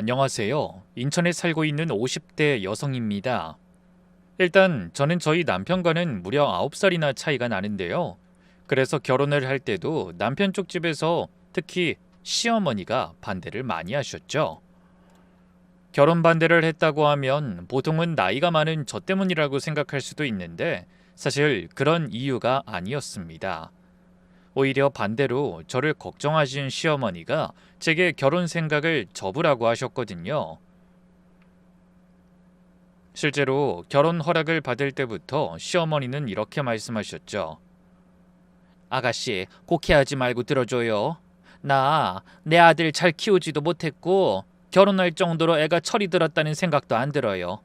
안녕하세요. 인천에 살고 있는 50대 여성입니다. 일단 저는 저희 남편과는 무려 9살이나 차이가 나는데요. 그래서 결혼을 할 때도 남편 쪽 집에서 특히 시어머니가 반대를 많이 하셨죠. 결혼 반대를 했다고 하면 보통은 나이가 많은 저 때문이라고 생각할 수도 있는데 사실 그런 이유가 아니었습니다. 오히려 반대로 저를 걱정하신 시어머니가 제게 결혼 생각을 접으라고 하셨거든요. 실제로 결혼 허락을 받을 때부터 시어머니는 이렇게 말씀하셨죠. 아가씨, 곡해하지 말고 들어줘요. 나 내 아들 잘 키우지도 못했고 결혼할 정도로 애가 철이 들었다는 생각도 안 들어요.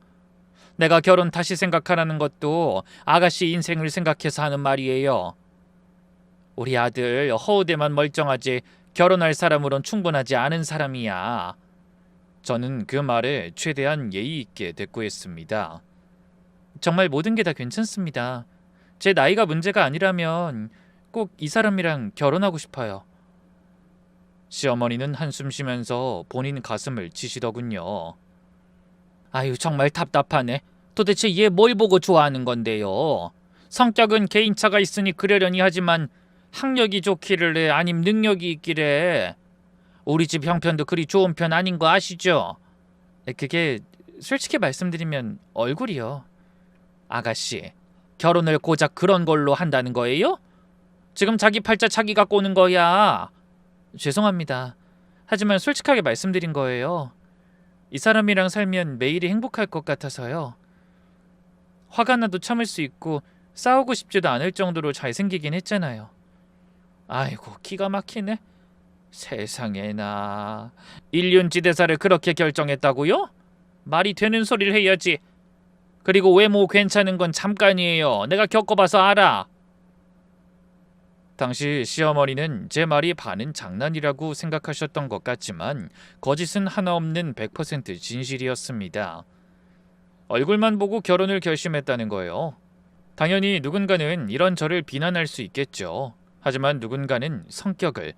내가 결혼 다시 생각하라는 것도 아가씨 인생을 생각해서 하는 말이에요. 우리 아들 허우대만 멀쩡하지 결혼할 사람으론 충분하지 않은 사람이야. 저는 그 말에 최대한 예의 있게 대꾸했습니다. 정말 모든 게 다 괜찮습니다. 제 나이가 문제가 아니라면 꼭 이 사람이랑 결혼하고 싶어요. 시어머니는 한숨 쉬면서 본인 가슴을 치시더군요. 아유, 정말 답답하네. 도대체 얘 뭘 보고 좋아하는 건데요? 성격은 개인차가 있으니 그러려니 하지만 학력이 좋기를 해 아님 능력이 있기래. 우리 집 형편도 그리 좋은 편 아닌 거 아시죠? 그게 솔직히 말씀드리면 얼굴이요. 아가씨, 결혼을 고작 그런 걸로 한다는 거예요? 지금 자기 팔자 자기가 꼬는 거야. 죄송합니다. 하지만 솔직하게 말씀드린 거예요. 이 사람이랑 살면 매일이 행복할 것 같아서요. 화가 나도 참을 수 있고 싸우고 싶지도 않을 정도로 잘생기긴 했잖아요. 아이고, 기가 막히네. 세상에나. 일륜지대사를 그렇게 결정했다고요? 말이 되는 소리를 해야지. 그리고 외모 괜찮은 건 잠깐이에요. 내가 겪어봐서 알아. 당시 시어머니는 제 말이 반은 장난이라고 생각하셨던 것 같지만 거짓은 하나 없는 100% 진실이었습니다. 얼굴만 보고 결혼을 결심했다는 거예요. 당연히 누군가는 이런 저를 비난할 수 있겠죠. 하지만 누군가는 성격을,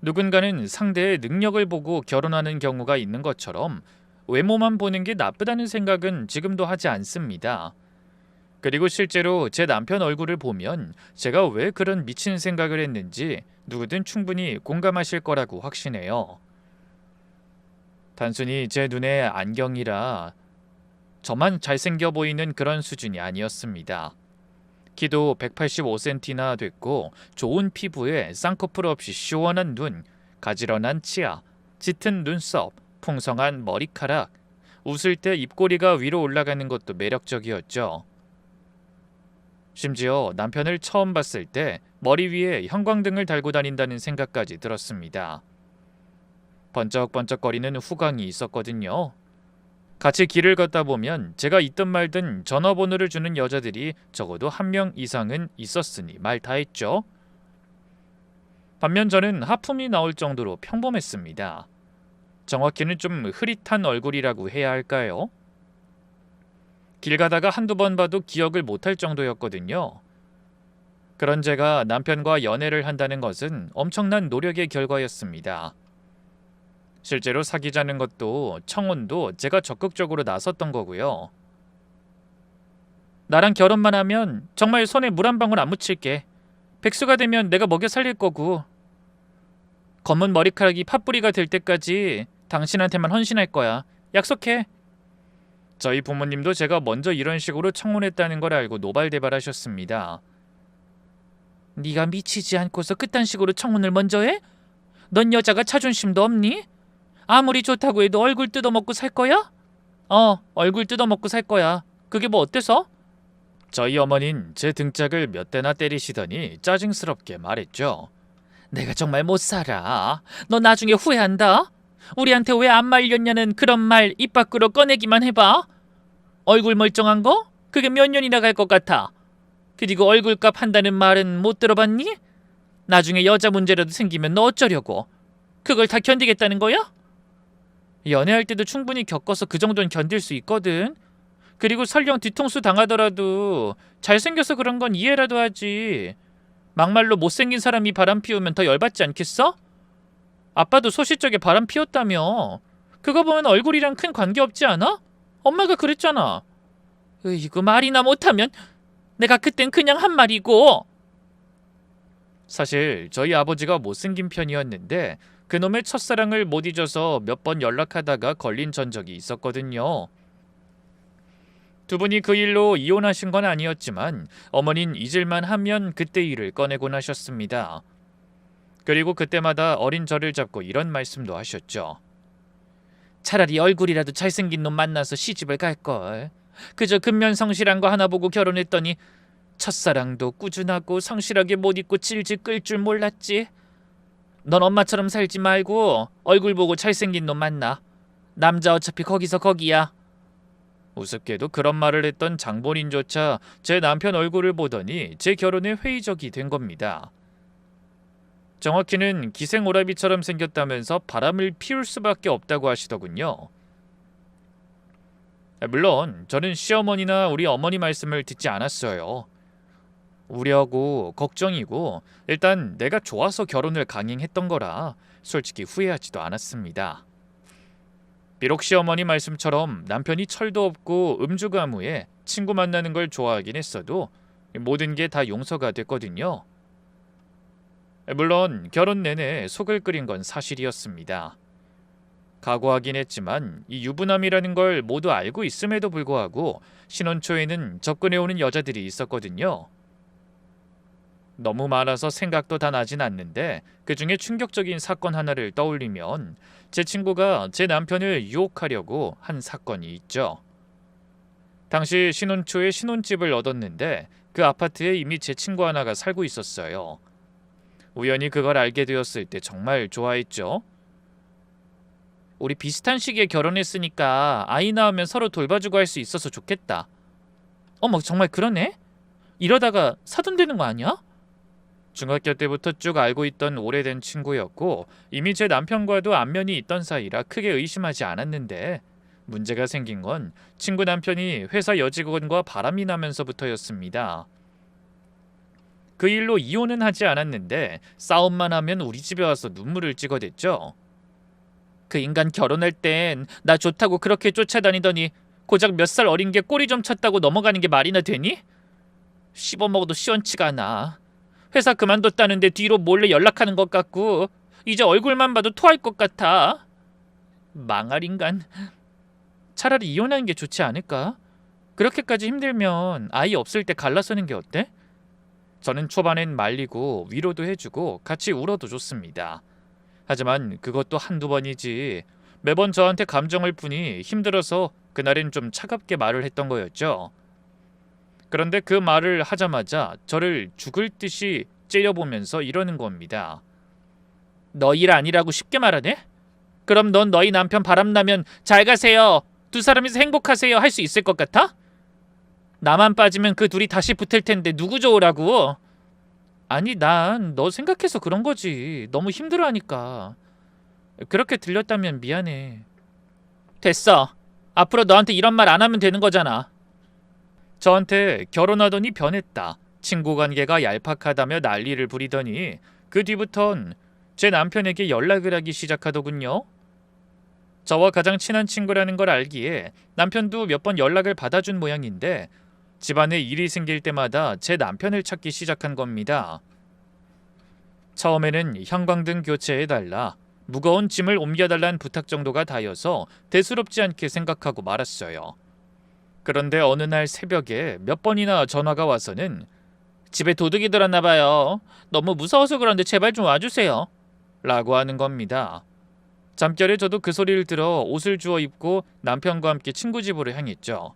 누군가는 상대의 능력을 보고 결혼하는 경우가 있는 것처럼 외모만 보는 게 나쁘다는 생각은 지금도 하지 않습니다. 그리고 실제로 제 남편 얼굴을 보면 제가 왜 그런 미친 생각을 했는지 누구든 충분히 공감하실 거라고 확신해요. 단순히 제 눈에 안경이라 저만 잘생겨 보이는 그런 수준이 아니었습니다. 키도 185cm나 됐고 좋은 피부에 쌍꺼풀 없이 시원한 눈, 가지런한 치아, 짙은 눈썹, 풍성한 머리카락, 웃을 때 입꼬리가 위로 올라가는 것도 매력적이었죠. 심지어 남편을 처음 봤을 때 머리 위에 형광등을 달고 다닌다는 생각까지 들었습니다. 번쩍번쩍거리는 후광이 있었거든요. 같이 길을 걷다 보면 제가 있든 말든 전화번호를 주는 여자들이 적어도 한 명 이상은 있었으니 말 다 했죠. 반면 저는 하품이 나올 정도로 평범했습니다. 정확히는 좀 흐릿한 얼굴이라고 해야 할까요? 길 가다가 한두 번 봐도 기억을 못할 정도였거든요. 그런 제가 남편과 연애를 한다는 것은 엄청난 노력의 결과였습니다. 실제로 사귀자는 것도 청혼도 제가 적극적으로 나섰던 거고요. 나랑 결혼만 하면 정말 손에 물 한 방울 안 묻힐게. 백수가 되면 내가 먹여 살릴 거고. 검은 머리카락이 팥뿌리가 될 때까지 당신한테만 헌신할 거야. 약속해. 저희 부모님도 제가 먼저 이런 식으로 청혼했다는 걸 알고 노발대발하셨습니다. 네가 미치지 않고서 그딴 식으로 청혼을 먼저 해? 넌 여자가 자존심도 없니? 아무리 좋다고 해도 얼굴 뜯어먹고 살 거야? 얼굴 뜯어먹고 살 거야. 그게 뭐 어때서? 저희 어머니는 제 등짝을 몇 대나 때리시더니 짜증스럽게 말했죠. 내가 정말 못 살아. 너 나중에 후회한다. 우리한테 왜 안 말렸냐는 그런 말 입 밖으로 꺼내기만 해봐. 얼굴 멀쩡한 거? 그게 몇 년이나 갈 것 같아. 그리고 얼굴값 한다는 말은 못 들어봤니? 나중에 여자 문제라도 생기면 너 어쩌려고? 그걸 다 견디겠다는 거야? 연애할 때도 충분히 겪어서 그 정도는 견딜 수 있거든. 그리고 설령 뒤통수 당하더라도 잘생겨서 그런 건 이해라도 하지. 막말로 못생긴 사람이 바람 피우면 더 열받지 않겠어? 아빠도 소시적에 바람 피웠다며. 그거 보면 얼굴이랑 큰 관계 없지 않아? 엄마가 그랬잖아. 이거 말이나 못하면 내가 그땐 그냥 한 말이고. 사실 저희 아버지가 못생긴 편이었는데 그놈의 첫사랑을 못 잊어서 몇 번 연락하다가 걸린 전적이 있었거든요. 두 분이 그 일로 이혼하신 건 아니었지만 어머닌 잊을만 하면 그때 일을 꺼내곤 하셨습니다. 그리고 그때마다 어린 저를 잡고 이런 말씀도 하셨죠. 차라리 얼굴이라도 잘생긴 놈 만나서 시집을 갈걸. 그저 근면성실한 거 하나 보고 결혼했더니 첫사랑도 꾸준하고 성실하게 못 잊고 질질 끌 줄 몰랐지. 넌 엄마처럼 살지 말고 얼굴 보고 잘생긴 놈 만나. 남자 어차피 거기서 거기야. 우습게도 그런 말을 했던 장본인조차 제 남편 얼굴을 보더니 제 결혼에 회의적이 된 겁니다. 정확히는 기생오라비처럼 생겼다면서 바람을 피울 수밖에 없다고 하시더군요. 물론 저는 시어머니나 우리 어머니 말씀을 듣지 않았어요. 우려고 걱정이고 일단 내가 좋아서 결혼을 강행했던 거라 솔직히 후회하지도 않았습니다. 비록 시어머니 말씀처럼 남편이 철도 없고 음주가무에 친구 만나는 걸 좋아하긴 했어도 모든 게 다 용서가 됐거든요. 물론 결혼 내내 속을 끓인 건 사실이었습니다. 각오하긴 했지만 이 유부남이라는 걸 모두 알고 있음에도 불구하고 신혼 초에는 접근해오는 여자들이 있었거든요. 너무 많아서 생각도 다 나진 않는데 그중에 충격적인 사건 하나를 떠올리면 제 친구가 제 남편을 유혹하려고 한 사건이 있죠. 당시 신혼 초에 신혼집을 얻었는데 그 아파트에 이미 제 친구 하나가 살고 있었어요. 우연히 그걸 알게 되었을 때 정말 좋아했죠. 우리 비슷한 시기에 결혼했으니까 아이 낳으면 서로 돌봐주고 할 수 있어서 좋겠다. 어머, 정말 그러네? 이러다가 사돈 되는 거 아니야? 중학교 때부터 쭉 알고 있던 오래된 친구였고 이미 제 남편과도 안면이 있던 사이라 크게 의심하지 않았는데 문제가 생긴 건 친구 남편이 회사 여직원과 바람이 나면서부터였습니다. 그 일로 이혼은 하지 않았는데 싸움만 하면 우리 집에 와서 눈물을 찍어댔죠. 그 인간 결혼할 땐 나 좋다고 그렇게 쫓아다니더니 고작 몇 살 어린 게 꼬리 좀 쳤다고 넘어가는 게 말이나 되니? 씹어먹어도 시원치가 않아. 회사 그만뒀다는데 뒤로 몰래 연락하는 것 같고 이제 얼굴만 봐도 토할 것 같아. 망할 인간. 차라리 이혼하는 게 좋지 않을까? 그렇게까지 힘들면 아이 없을 때 갈라서는 게 어때? 저는 초반엔 말리고 위로도 해주고 같이 울어도 좋습니다. 하지만 그것도 한두 번이지 매번 저한테 감정을 푸니 힘들어서 그날은 좀 차갑게 말을 했던 거였죠. 그런데 그 말을 하자마자 저를 죽을 듯이 째려보면서 이러는 겁니다. 너 일 아니라고 쉽게 말하네? 그럼 넌 너희 남편 바람나면 잘 가세요. 두 사람이서 행복하세요 할 수 있을 것 같아? 나만 빠지면 그 둘이 다시 붙을 텐데 누구 좋으라고? 아니, 난 너 생각해서 그런 거지. 너무 힘들어하니까. 그렇게 들렸다면 미안해. 됐어. 앞으로 너한테 이런 말 안 하면 되는 거잖아. 저한테 결혼하더니 변했다, 친구 관계가 얄팍하다며 난리를 부리더니 그 뒤부턴 제 남편에게 연락을 하기 시작하더군요. 저와 가장 친한 친구라는 걸 알기에 남편도 몇 번 연락을 받아준 모양인데 집안에 일이 생길 때마다 제 남편을 찾기 시작한 겁니다. 처음에는 형광등 교체해달라, 무거운 짐을 옮겨달라는 부탁 정도가 다여서 대수롭지 않게 생각하고 말았어요. 그런데 어느 날 새벽에 몇 번이나 전화가 와서는 집에 도둑이 들었나 봐요. 너무 무서워서 그런데 제발 좀 와주세요. 라고 하는 겁니다. 잠결에 저도 그 소리를 들어 옷을 주워 입고 남편과 함께 친구 집으로 향했죠.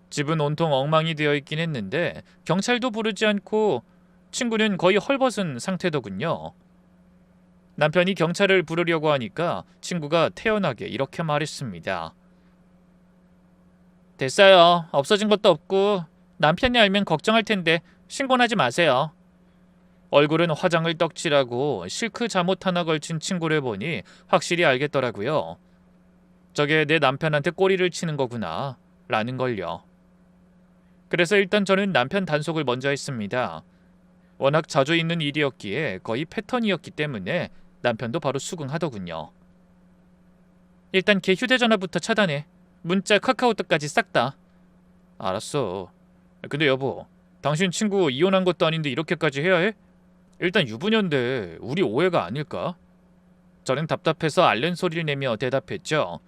집은 온통 엉망이 되어 있긴 했는데 경찰도 부르지 않고 친구는 거의 헐벗은 상태더군요. 남편이 경찰을 부르려고 하니까 친구가 태연하게 이렇게 말했습니다. 됐어요. 없어진 것도 없고 남편이 알면 걱정할 텐데 신고는 하지 마세요. 얼굴은 화장을 떡칠하고 실크 잠옷 하나 걸친 친구를 보니 확실히 알겠더라고요. 저게 내 남편한테 꼬리를 치는 거구나 라는 걸요. 그래서 일단 저는 남편 단속을 먼저 했습니다. 워낙 자주 있는 일이었기에 거의 패턴이었기 때문에 남편도 바로 수긍하더군요. 일단 걔 휴대전화부터 차단해. 문자, 카카오톡까지 싹 다. 알았어. 근데 여보, 당신 친구 이혼한 것도 아닌데 이렇게까지 해야 해? 일단 유부녀인데 우리 오해가 아닐까? 저는 답답해서 앓는 소리를 내며 대답했죠.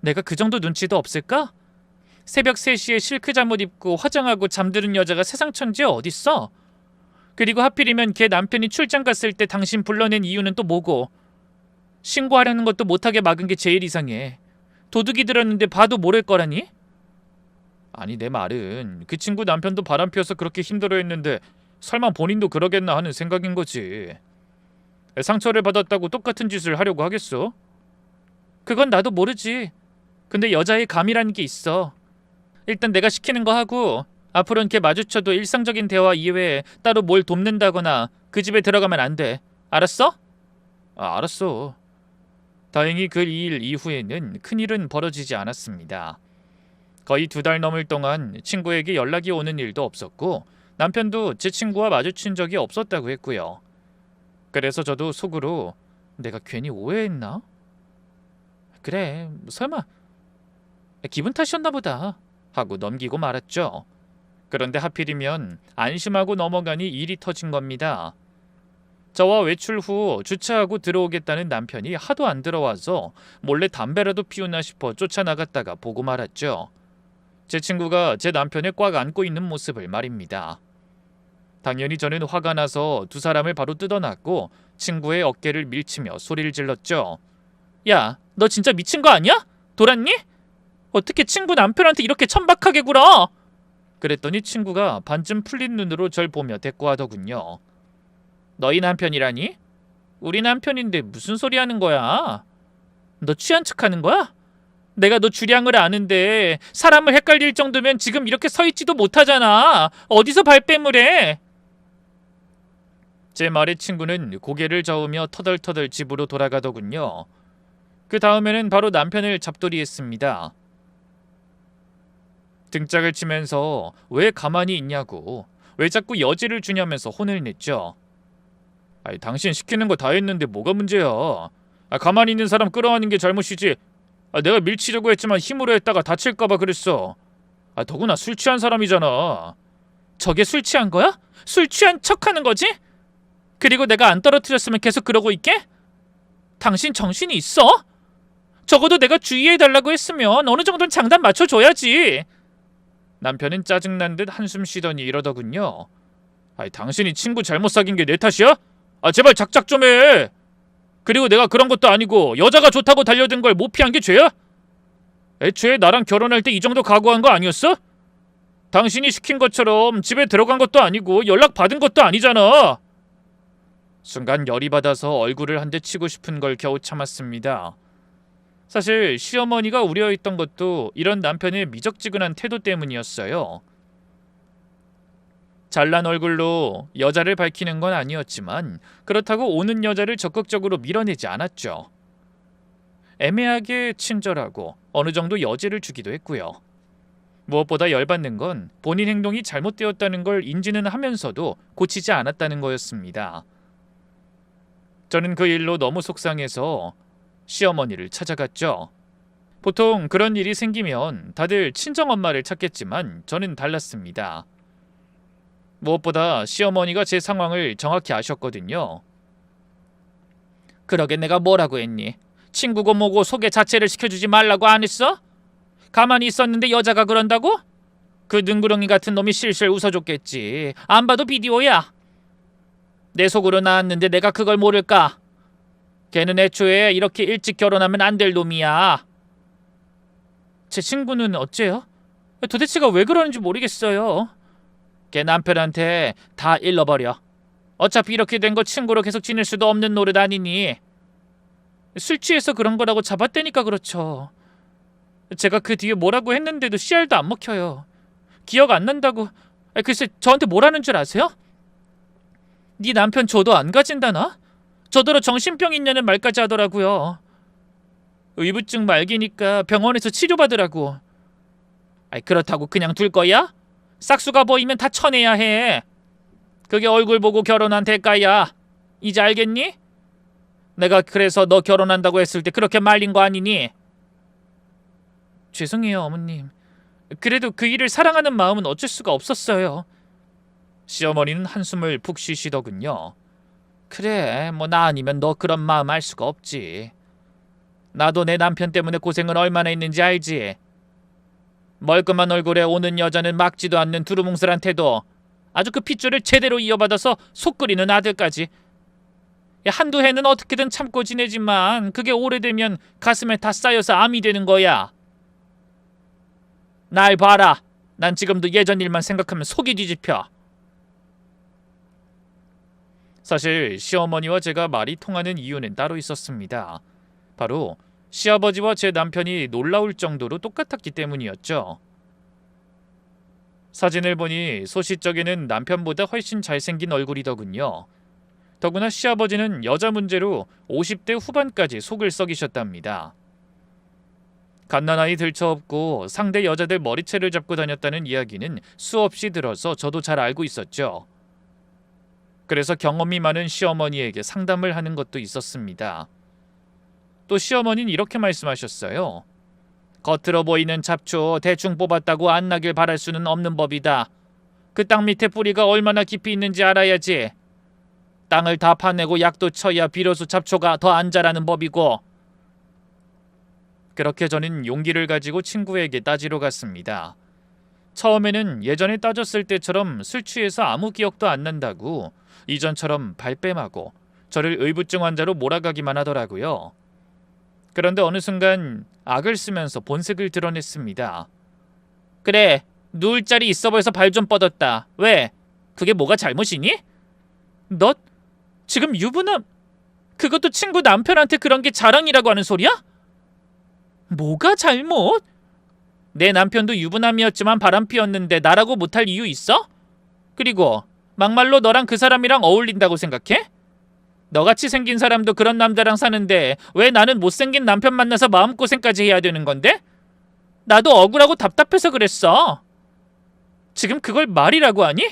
내가 그 정도 눈치도 없을까? 새벽 3시에 실크 잠옷 입고 화장하고 잠드는 여자가 세상 천지에 어딨어? 그리고 하필이면 걔 남편이 출장 갔을 때 당신 불러낸 이유는 또 뭐고? 신고하려는 것도 못하게 막은 게 제일 이상해. 도둑이 들었는데 봐도 모를 거라니? 아니, 내 말은 그 친구 남편도 바람 피워서 그렇게 힘들어했는데 설마 본인도 그러겠나 하는 생각인 거지. 상처를 받았다고 똑같은 짓을 하려고 하겠어? 그건 나도 모르지. 근데 여자의 감이라는 게 있어. 일단 내가 시키는 거 하고 앞으로는 걔 마주쳐도 일상적인 대화 이외에 따로 뭘 돕는다거나 그 집에 들어가면 안 돼. 알았어? 알았어. 다행히 그 일 이후에는 큰일은 벌어지지 않았습니다. 거의 2달 넘을 동안 친구에게 연락이 오는 일도 없었고 남편도 제 친구와 마주친 적이 없었다고 했고요. 그래서 저도 속으로 내가 괜히 오해했나? 그래, 설마 기분 탓이었나 보다 하고 넘기고 말았죠. 그런데 하필이면 안심하고 넘어가니 일이 터진 겁니다. 저와 외출 후 주차하고 들어오겠다는 남편이 하도 안 들어와서 몰래 담배라도 피우나 싶어 쫓아나갔다가 보고 말았죠. 제 친구가 제 남편을 꽉 안고 있는 모습을 말입니다. 당연히 저는 화가 나서 두 사람을 바로 뜯어놨고 친구의 어깨를 밀치며 소리를 질렀죠. 야, 너 진짜 미친 거 아니야? 돌았니? 어떻게 친구 남편한테 이렇게 천박하게 굴어? 그랬더니 친구가 반쯤 풀린 눈으로 절 보며 대꾸하더군요. 너희 남편이라니? 우리 남편인데 무슨 소리 하는 거야? 너 취한 척하는 거야? 내가 너 주량을 아는데 사람을 헷갈릴 정도면 지금 이렇게 서 있지도 못하잖아. 어디서 발뺌을 해? 제 말에 친구는 고개를 저으며 터덜터덜 집으로 돌아가더군요. 그 다음에는 바로 남편을 잡돌이했습니다. 등짝을 치면서 왜 가만히 있냐고, 왜 자꾸 여지를 주냐면서 혼을 냈죠. 아니, 당신 시키는 거 다 했는데 뭐가 문제야? 가만히 있는 사람 끌어안는 게 잘못이지. 내가 밀치려고 했지만 힘으로 했다가 다칠까봐 그랬어. 더구나 술 취한 사람이잖아. 저게 술 취한 거야? 술 취한 척하는 거지? 그리고 내가 안 떨어뜨렸으면 계속 그러고 있게? 당신 정신이 있어? 적어도 내가 주의해달라고 했으면 어느 정도는 장단 맞춰줘야지. 남편은 짜증난 듯 한숨 쉬더니 이러더군요. 당신이 친구 잘못 사귄 게 내 탓이야? 제발 작작 좀 해. 그리고 내가 그런 것도 아니고 여자가 좋다고 달려든 걸 못 피한 게 죄야? 애초에 나랑 결혼할 때 이 정도 각오한 거 아니었어? 당신이 시킨 것처럼 집에 들어간 것도 아니고 연락 받은 것도 아니잖아. 순간 열이 받아서 얼굴을 한 대 치고 싶은 걸 겨우 참았습니다. 사실 시어머니가 우려했던 것도 이런 남편의 미적지근한 태도 때문이었어요. 잘난 얼굴로 여자를 밝히는 건 아니었지만 그렇다고 오는 여자를 적극적으로 밀어내지 않았죠. 애매하게 친절하고 어느 정도 여지를 주기도 했고요. 무엇보다 열받는 건 본인 행동이 잘못되었다는 걸 인지는 하면서도 고치지 않았다는 거였습니다. 저는 그 일로 너무 속상해서 시어머니를 찾아갔죠. 보통 그런 일이 생기면 다들 친정엄마를 찾겠지만 저는 달랐습니다. 무엇보다 시어머니가 제 상황을 정확히 아셨거든요. 그러게 내가 뭐라고 했니? 친구고 뭐고 소개 자체를 시켜주지 말라고 안 했어? 가만히 있었는데 여자가 그런다고? 그 능구렁이 같은 놈이 실실 웃어줬겠지. 안 봐도 비디오야. 내 속으로 나왔는데 내가 그걸 모를까? 걔는 애초에 이렇게 일찍 결혼하면 안 될 놈이야. 제 친구는 어째요? 도대체가 왜 그러는지 모르겠어요. 걔 남편한테 다 일러버려. 어차피 이렇게 된 거 친구로 계속 지낼 수도 없는 노릇 아니니. 술 취해서 그런 거라고 잡았다니까 그렇죠. 제가 그 뒤에 뭐라고 했는데도 씨알도 안 먹혀요. 기억 안 난다고. 글쎄 저한테 뭐라는 줄 아세요? 네 남편 저도 안 가진다나? 저더러 정신병 있냐는 말까지 하더라고요. 의부증 말기니까 병원에서 치료받으라고. 그렇다고 그냥 둘 거야? 싹수가 보이면 다 쳐내야 해. 그게 얼굴 보고 결혼한 대가야. 이제 알겠니? 내가 그래서 너 결혼한다고 했을 때 그렇게 말린 거 아니니? 죄송해요, 어머님. 그래도 그 일을 사랑하는 마음은 어쩔 수가 없었어요. 시어머니는 한숨을 푹 쉬시더군요. 그래, 뭐 나 아니면 너 그런 마음 알 수가 없지. 나도 내 남편 때문에 고생을 얼마나 했는지 알지. 멀끔한 얼굴에 오는 여자는 막지도 않는 두루뭉술한테도 아주 그 핏줄을 제대로 이어받아서 속 끓이는 아들까지. 한두 해는 어떻게든 참고 지내지만 그게 오래되면 가슴에 다 쌓여서 암이 되는 거야. 날 봐라. 난 지금도 예전 일만 생각하면 속이 뒤집혀. 사실 시어머니와 제가 말이 통하는 이유는 따로 있었습니다. 바로 시아버지와 제 남편이 놀라울 정도로 똑같았기 때문이었죠. 사진을 보니 소시적에는 남편보다 훨씬 잘생긴 얼굴이더군요. 더구나 시아버지는 여자 문제로 50대 후반까지 속을 썩이셨답니다. 갓난아이 들쳐업고 상대 여자들 머리채를 잡고 다녔다는 이야기는 수없이 들어서 저도 잘 알고 있었죠. 그래서 경험이 많은 시어머니에게 상담을 하는 것도 있었습니다. 또 시어머니는 이렇게 말씀하셨어요. 겉으로 보이는 잡초 대충 뽑았다고 안 나길 바랄 수는 없는 법이다. 그 땅 밑에 뿌리가 얼마나 깊이 있는지 알아야지. 땅을 다 파내고 약도 쳐야 비로소 잡초가 더 안 자라는 법이고. 그렇게 저는 용기를 가지고 친구에게 따지러 갔습니다. 처음에는 예전에 따졌을 때처럼 술 취해서 아무 기억도 안 난다고 이전처럼 발뺌하고 저를 의부증 환자로 몰아가기만 하더라고요. 그런데 어느 순간 악을 쓰면서 본색을 드러냈습니다. 그래, 누울 자리 있어 보여서 발 좀 뻗었다. 왜? 그게 뭐가 잘못이니? 너 지금 유부남, 그것도 친구 남편한테 그런 게 자랑이라고 하는 소리야? 뭐가 잘못? 내 남편도 유부남이었지만 바람피웠는데 나라고 못할 이유 있어? 그리고 막말로 너랑 그 사람이랑 어울린다고 생각해? 너같이 생긴 사람도 그런 남자랑 사는데 왜 나는 못생긴 남편 만나서 마음고생까지 해야 되는 건데? 나도 억울하고 답답해서 그랬어. 지금 그걸 말이라고 하니?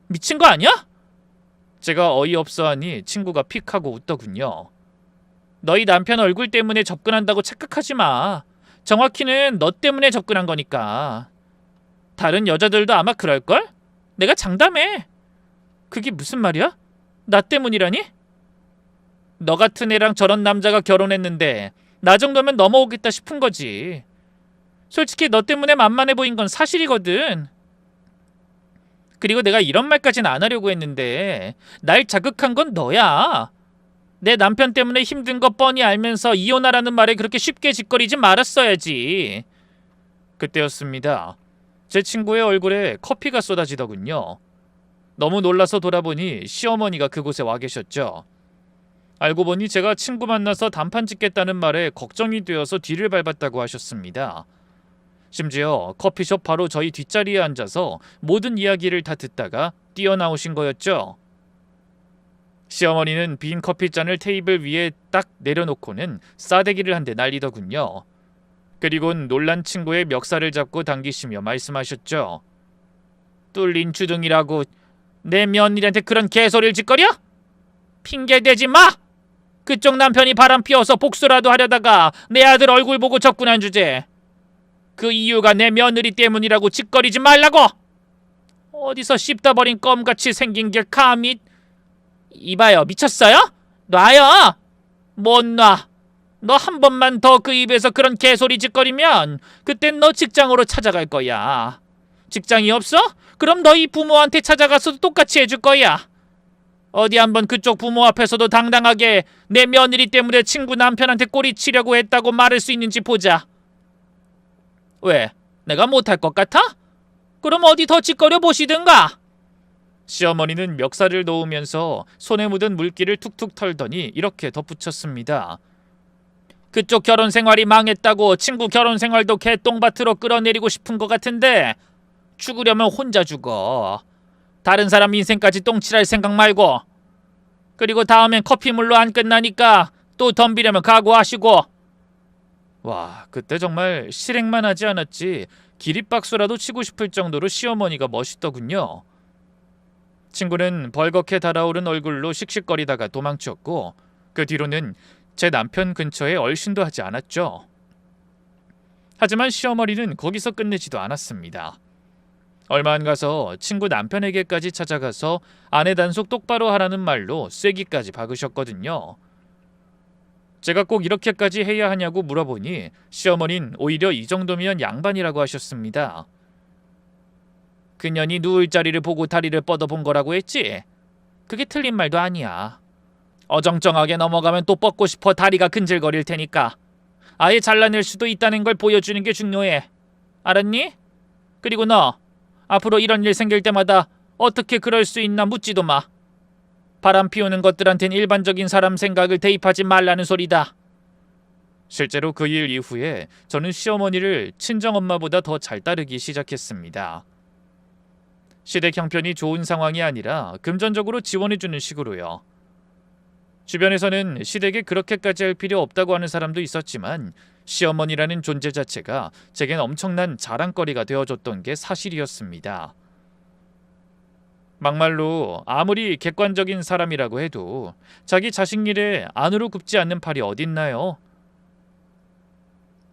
미친 거 아니야? 제가 어이없어하니 친구가 픽하고 웃더군요. 너희 남편 얼굴 때문에 접근한다고 착각하지 마. 정확히는 너 때문에 접근한 거니까. 다른 여자들도 아마 그럴걸? 내가 장담해. 그게 무슨 말이야? 나 때문이라니? 너 같은 애랑 저런 남자가 결혼했는데 나 정도면 넘어오겠다 싶은 거지. 솔직히 너 때문에 만만해 보인 건 사실이거든. 그리고 내가 이런 말까지는 안 하려고 했는데 날 자극한 건 너야. 내 남편 때문에 힘든 거 뻔히 알면서 이혼하라는 말에 그렇게 쉽게 짓거리지 말았어야지. 그때였습니다. 제 친구의 얼굴에 커피가 쏟아지더군요. 너무 놀라서 돌아보니 시어머니가 그곳에 와 계셨죠. 알고 보니 제가 친구 만나서 단판 짓겠다는 말에 걱정이 되어서 뒤를 밟았다고 하셨습니다. 심지어 커피숍 바로 저희 뒷자리에 앉아서 모든 이야기를 다 듣다가 뛰어나오신 거였죠. 시어머니는 빈 커피잔을 테이블 위에 딱 내려놓고는 싸대기를 한 대 날리더군요. 그리곤 놀란 친구의 멱살을 잡고 당기시며 말씀하셨죠. 뚫린 주둥이라고 내 며느리한테 그런 개소리를 짓거려? 핑계대지 마! 그쪽 남편이 바람 피워서 복수라도 하려다가 내 아들 얼굴 보고 접근한 주제. 그 이유가 내 며느리 때문이라고 짓거리지 말라고! 어디서 씹다 버린 껌같이 생긴 게 감히... 이봐요, 미쳤어요? 놔요! 못 놔. 너 한 번만 더 그 입에서 그런 개소리 짓거리면 그땐 너 직장으로 찾아갈 거야. 직장이 없어? 그럼 너희 부모한테 찾아가서도 똑같이 해줄 거야. 어디 한번 그쪽 부모 앞에서도 당당하게 내 며느리 때문에 친구 남편한테 꼬리치려고 했다고 말할 수 있는지 보자. 왜? 내가 못할 것 같아? 그럼 어디 더 짓거려 보시든가. 시어머니는 멱살을 놓으면서 손에 묻은 물기를 툭툭 털더니 이렇게 덧붙였습니다. 그쪽 결혼 생활이 망했다고 친구 결혼 생활도 개똥밭으로 끌어내리고 싶은 것 같은데 죽으려면 혼자 죽어. 다른 사람 인생까지 똥칠할 생각 말고. 그리고 다음엔 커피물로 안 끝나니까 또 덤비려면 각오하시고. 와, 그때 정말 실행만 하지 않았지 기립박수라도 치고 싶을 정도로 시어머니가 멋있더군요. 친구는 벌겋게 달아오른 얼굴로 씩씩거리다가 도망쳤고 그 뒤로는 제 남편 근처에 얼씬도 하지 않았죠. 하지만 시어머니는 거기서 끝내지도 않았습니다. 얼마 안 가서 친구 남편에게까지 찾아가서 아내 단속 똑바로 하라는 말로 쐐기까지 박으셨거든요. 제가 꼭 이렇게까지 해야 하냐고 물어보니 시어머니는 오히려 이 정도면 양반이라고 하셨습니다. 그년이 누울 자리를 보고 다리를 뻗어본 거라고 했지? 그게 틀린 말도 아니야. 어정쩡하게 넘어가면 또 뻗고 싶어 다리가 근질거릴 테니까 아예 잘라낼 수도 있다는 걸 보여주는 게 중요해. 알았니? 그리고 너 앞으로 이런 일 생길 때마다 어떻게 그럴 수 있나 묻지도 마. 바람 피우는 것들한텐 일반적인 사람 생각을 대입하지 말라는 소리다. 실제로 그 일 이후에 저는 시어머니를 친정엄마보다 더 잘 따르기 시작했습니다. 시댁 형편이 좋은 상황이 아니라 금전적으로 지원해주는 식으로요. 주변에서는 시댁에 그렇게까지 할 필요 없다고 하는 사람도 있었지만 시어머니라는 존재 자체가 제겐 엄청난 자랑거리가 되어줬던 게 사실이었습니다. 막말로 아무리 객관적인 사람이라고 해도 자기 자식 일에 안으로 굽지 않는 팔이 어딨나요?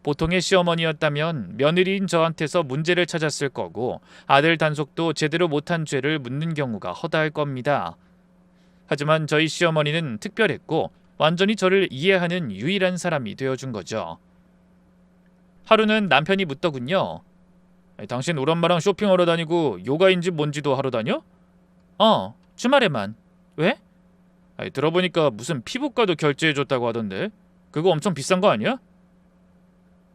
보통의 시어머니였다면 며느리인 저한테서 문제를 찾았을 거고 아들 단속도 제대로 못한 죄를 묻는 경우가 허다할 겁니다. 하지만 저희 시어머니는 특별했고 완전히 저를 이해하는 유일한 사람이 되어준 거죠. 하루는 남편이 묻더군요. 당신 우리 엄마랑 쇼핑하러 다니고 요가인지 뭔지도 하러 다녀? 주말에만. 왜? 들어보니까 무슨 피부과도 결제해줬다고 하던데 그거 엄청 비싼 거 아니야?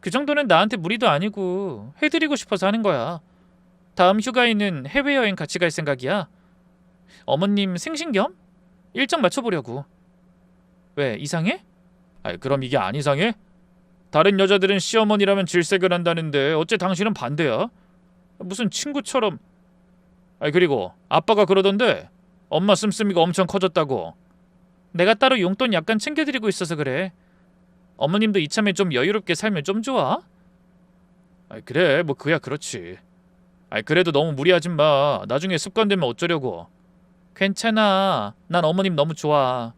그 정도는 나한테 무리도 아니고 해드리고 싶어서 하는 거야. 다음 휴가에는 해외여행 같이 갈 생각이야. 어머님 생신 겸? 일정 맞춰보려고. 왜 이상해? 그럼 이게 안 이상해? 다른 여자들은 시어머니라면 질색을 한다는데 어째 당신은 반대야? 무슨 친구처럼. 그리고 아빠가 그러던데 엄마 씀씀이가 엄청 커졌다고. 내가 따로 용돈 약간 챙겨드리고 있어서 그래. 어머님도 이참에 좀 여유롭게 살면 좀 좋아? 그래 뭐 그야 그렇지. 그래도 너무 무리하지 마. 나중에 습관되면 어쩌려고. 괜찮아. 난 어머님 너무 좋아.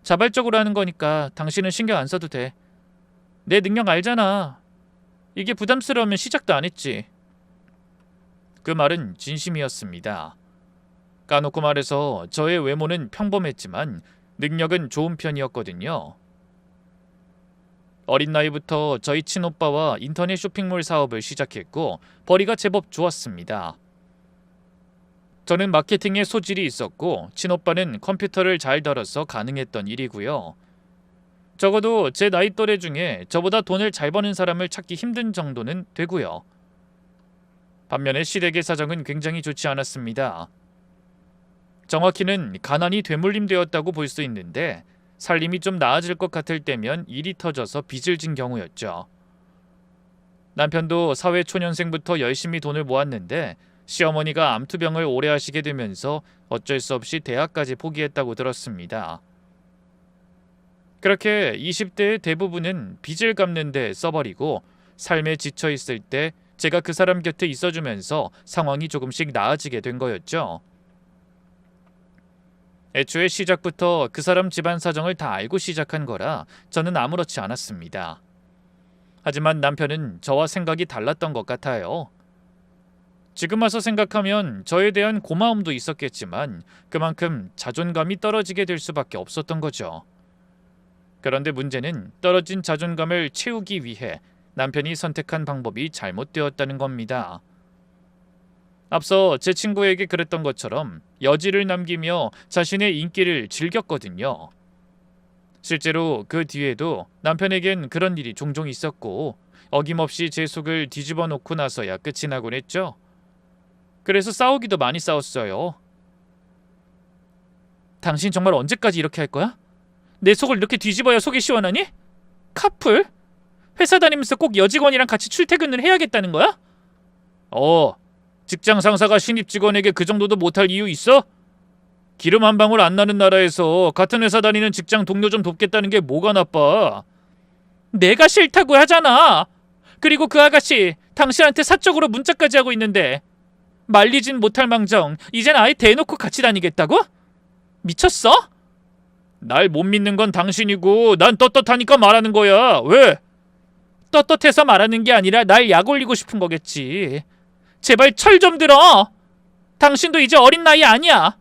자발적으로 하는 거니까 당신은 신경 안 써도 돼. 내 능력 알잖아. 이게 부담스러우면 시작도 안 했지. 그 말은 진심이었습니다. 까놓고 말해서 저의 외모는 평범했지만 능력은 좋은 편이었거든요. 어린 나이부터 저희 친오빠와 인터넷 쇼핑몰 사업을 시작했고 벌이가 제법 좋았습니다. 저는 마케팅에 소질이 있었고 친오빠는 컴퓨터를 잘 다뤄서 가능했던 일이고요. 적어도 제 나이 또래 중에 저보다 돈을 잘 버는 사람을 찾기 힘든 정도는 되고요. 반면에 시댁의 사정은 굉장히 좋지 않았습니다. 정확히는 가난이 되물림되었다고 볼 수 있는데 살림이 좀 나아질 것 같을 때면 일이 터져서 빚을 진 경우였죠. 남편도 사회초년생부터 열심히 돈을 모았는데 시어머니가 암투병을 오래 하시게 되면서 어쩔 수 없이 대학까지 포기했다고 들었습니다. 그렇게 20대의 대부분은 빚을 갚는 데 써버리고 삶에 지쳐 있을 때 제가 그 사람 곁에 있어주면서 상황이 조금씩 나아지게 된 거였죠. 애초에 시작부터 그 사람 집안 사정을 다 알고 시작한 거라 저는 아무렇지 않았습니다. 하지만 남편은 저와 생각이 달랐던 것 같아요. 지금 와서 생각하면 저에 대한 고마움도 있었겠지만 그만큼 자존감이 떨어지게 될 수밖에 없었던 거죠. 그런데 문제는 떨어진 자존감을 채우기 위해 남편이 선택한 방법이 잘못되었다는 겁니다. 앞서 제 친구에게 그랬던 것처럼 여지를 남기며 자신의 인기를 즐겼거든요. 실제로 그 뒤에도 남편에겐 그런 일이 종종 있었고 어김없이 제 속을 뒤집어 놓고 나서야 끝이 나곤 했죠. 그래서 싸우기도 많이 싸웠어요. 당신 정말 언제까지 이렇게 할 거야? 내 속을 이렇게 뒤집어야 속이 시원하니? 카풀? 회사 다니면서 꼭 여직원이랑 같이 출퇴근을 해야겠다는 거야? 직장 상사가 신입 직원에게 그 정도도 못할 이유 있어? 기름 한 방울 안 나는 나라에서 같은 회사 다니는 직장 동료 좀 돕겠다는 게 뭐가 나빠? 내가 싫다고 하잖아. 그리고 그 아가씨 당신한테 사적으로 문자까지 하고 있는데 말리진 못할 망정 이젠 아예 대놓고 같이 다니겠다고? 미쳤어? 날 못 믿는 건 당신이고 난 떳떳하니까 말하는 거야. 왜? 떳떳해서 말하는 게 아니라 날 약 올리고 싶은 거겠지. 제발 철 좀 들어. 당신도 이제 어린 나이 아니야.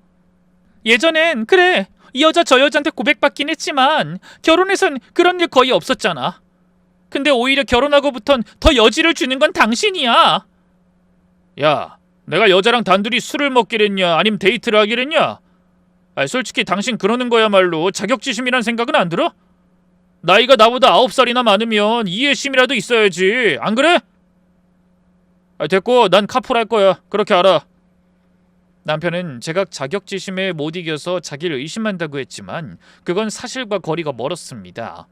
예전엔 그래, 이 여자 저 여자한테 고백받긴 했지만 결혼해선 그런 일 거의 없었잖아. 근데 오히려 결혼하고부턴 더 여지를 주는 건 당신이야. 야, 내가 여자랑 단둘이 술을 먹기랬냐 아니면 데이트를 하기랬냐? 솔직히 당신 그러는 거야말로 자격지심이란 생각은 안 들어? 나이가 나보다 9살이나 많으면 이해심이라도 있어야지, 안 그래? 됐고, 난 카풀 할 거야. 그렇게 알아. 남편은 제가 자격지심에 못 이겨서 자기를 의심한다고 했지만 그건 사실과 거리가 멀었습니다.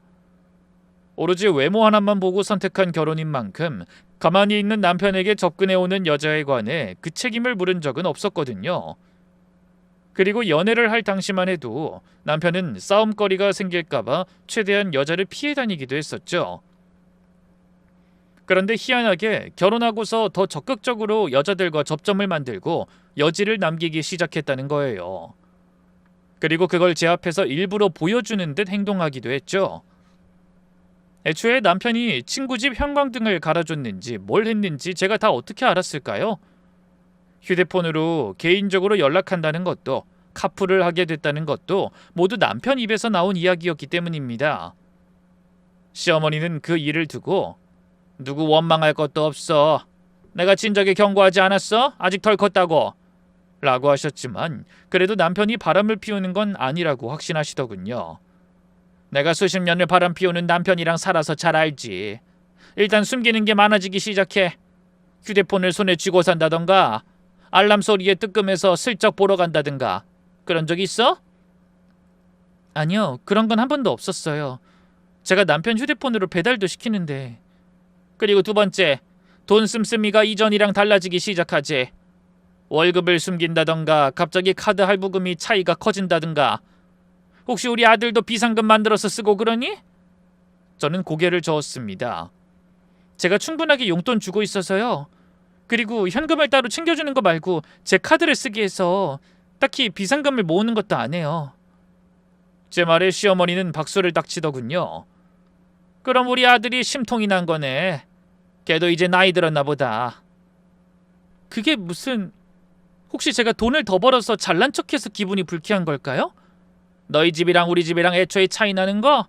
오로지 외모 하나만 보고 선택한 결혼인 만큼 가만히 있는 남편에게 접근해오는 여자에 관해 그 책임을 물은 적은 없었거든요. 그리고 연애를 할 당시만 해도 남편은 싸움거리가 생길까봐 최대한 여자를 피해 다니기도 했었죠. 그런데 희한하게 결혼하고서 더 적극적으로 여자들과 접점을 만들고 여지를 남기기 시작했다는 거예요. 그리고 그걸 제 앞에서 일부러 보여주는 듯 행동하기도 했죠. 애초에 남편이 친구 집 형광등을 갈아줬는지 뭘 했는지 제가 다 어떻게 알았을까요? 휴대폰으로 개인적으로 연락한다는 것도, 카풀을 하게 됐다는 것도 모두 남편 입에서 나온 이야기였기 때문입니다. 시어머니는 그 일을 두고 누구 원망할 것도 없어. 내가 진작에 경고하지 않았어? 아직 덜 컸다고. 라고 하셨지만 그래도 남편이 바람을 피우는 건 아니라고 확신하시더군요. 내가 수십 년을 바람 피우는 남편이랑 살아서 잘 알지. 일단 숨기는 게 많아지기 시작해. 휴대폰을 손에 쥐고 산다던가, 알람 소리에 뜨끔해서 슬쩍 보러 간다든가. 그런 적 있어? 아니요, 그런 건 한 번도 없었어요. 제가 남편 휴대폰으로 배달도 시키는데. 그리고 두 번째, 돈 씀씀이가 이전이랑 달라지기 시작하지. 월급을 숨긴다던가 갑자기 카드 할부금이 차이가 커진다든가. 혹시 우리 아들도 비상금 만들어서 쓰고 그러니? 저는 고개를 저었습니다. 제가 충분하게 용돈 주고 있어서요. 그리고 현금을 따로 챙겨주는 거 말고 제 카드를 쓰게 해서 딱히 비상금을 모으는 것도 안 해요. 제 말에 시어머니는 박수를 딱 치더군요. 그럼 우리 아들이 심통이 난 거네. 걔도 이제 나이 들었나 보다. 그게 무슨... 혹시 제가 돈을 더 벌어서 잘난 척해서 기분이 불쾌한 걸까요? 너희 집이랑 우리 집이랑 애초에 차이 나는 거?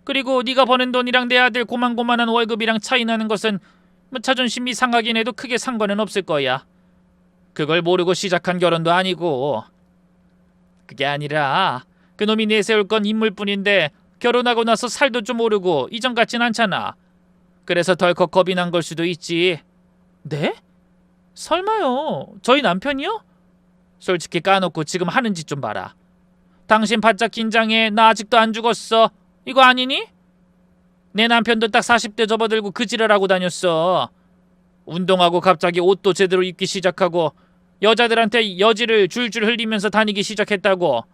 그리고 네가 버는 돈이랑 내 아들 고만고만한 월급이랑 차이 나는 것은 뭐 자존심이 상하긴 해도 크게 상관은 없을 거야. 그걸 모르고 시작한 결혼도 아니고. 그게 아니라 그놈이 내세울 건 인물뿐인데 결혼하고 나서 살도 좀 오르고 이전 같진 않잖아. 그래서 덜컥 겁이 난 걸 수도 있지. 네? 설마요. 저희 남편이요? 솔직히 까놓고 지금 하는 짓 좀 봐라. 당신 바짝 긴장해. 나 아직도 안 죽었어. 이거 아니니? 내 남편도 딱 40대 접어들고 그 지랄하고 다녔어. 운동하고 갑자기 옷도 제대로 입기 시작하고 여자들한테 여지를 줄줄 흘리면서 다니기 시작했다고.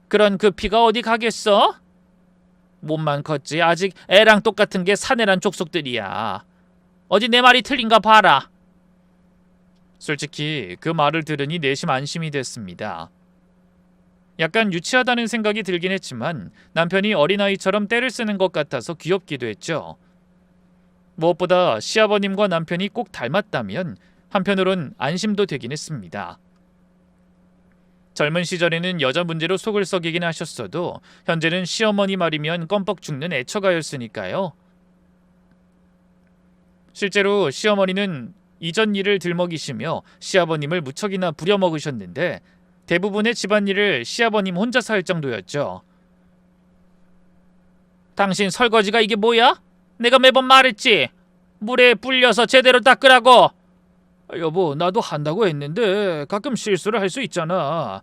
그런 그 피가 어디 가겠어? 몸만 컸지 아직 애랑 똑같은 게 사내란 족속들이야. 어디 내 말이 틀린가 봐라. 솔직히 그 말을 들으니 내심 안심이 됐습니다. 약간 유치하다는 생각이 들긴 했지만 남편이 어린아이처럼 떼를 쓰는 것 같아서 귀엽기도 했죠. 무엇보다 시아버님과 남편이 꼭 닮았다면 한편으론 안심도 되긴 했습니다. 젊은 시절에는 여자 문제로 속을 썩이긴 하셨어도 현재는 시어머니 말이면 껌뻑 죽는 애처가였으니까요. 실제로 시어머니는 이전 일을 들먹이시며 시아버님을 무척이나 부려먹으셨는데 대부분의 집안일을 시아버님 혼자서 할 정도였죠. 당신 설거지가 이게 뭐야? 내가 매번 말했지. 물에 불려서 제대로 닦으라고. 여보, 나도 한다고 했는데 가끔 실수를 할 수 있잖아.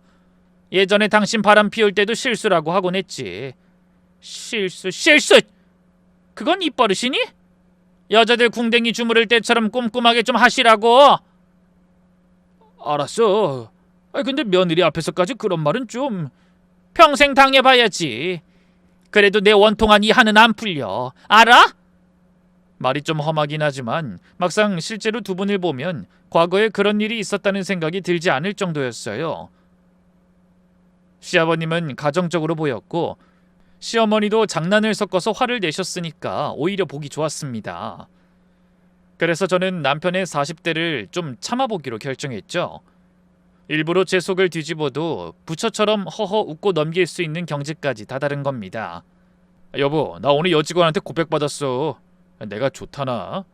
예전에 당신 바람 피울 때도 실수라고 하곤 했지. 실수? 그건 입버릇이니? 여자들 궁뎅이 주무를 때처럼 꼼꼼하게 좀 하시라고. 알았어. 근데 며느리 앞에서까지 그런 말은 좀... 평생 당해봐야지. 그래도 내 원통한 이 한은 안 풀려. 알아? 말이 좀 험하긴 하지만 막상 실제로 두 분을 보면 과거에 그런 일이 있었다는 생각이 들지 않을 정도였어요. 시아버님은 가정적으로 보였고 시어머니도 장난을 섞어서 화를 내셨으니까 오히려 보기 좋았습니다. 그래서 저는 남편의 40대를 좀 참아보기로 결정했죠. 일부러 제 속을 뒤집어도 부처처럼 허허 웃고 넘길 수 있는 경지까지 다다른 겁니다. 여보, 나 오늘 여직원한테 고백받았어. 내가 좋다나?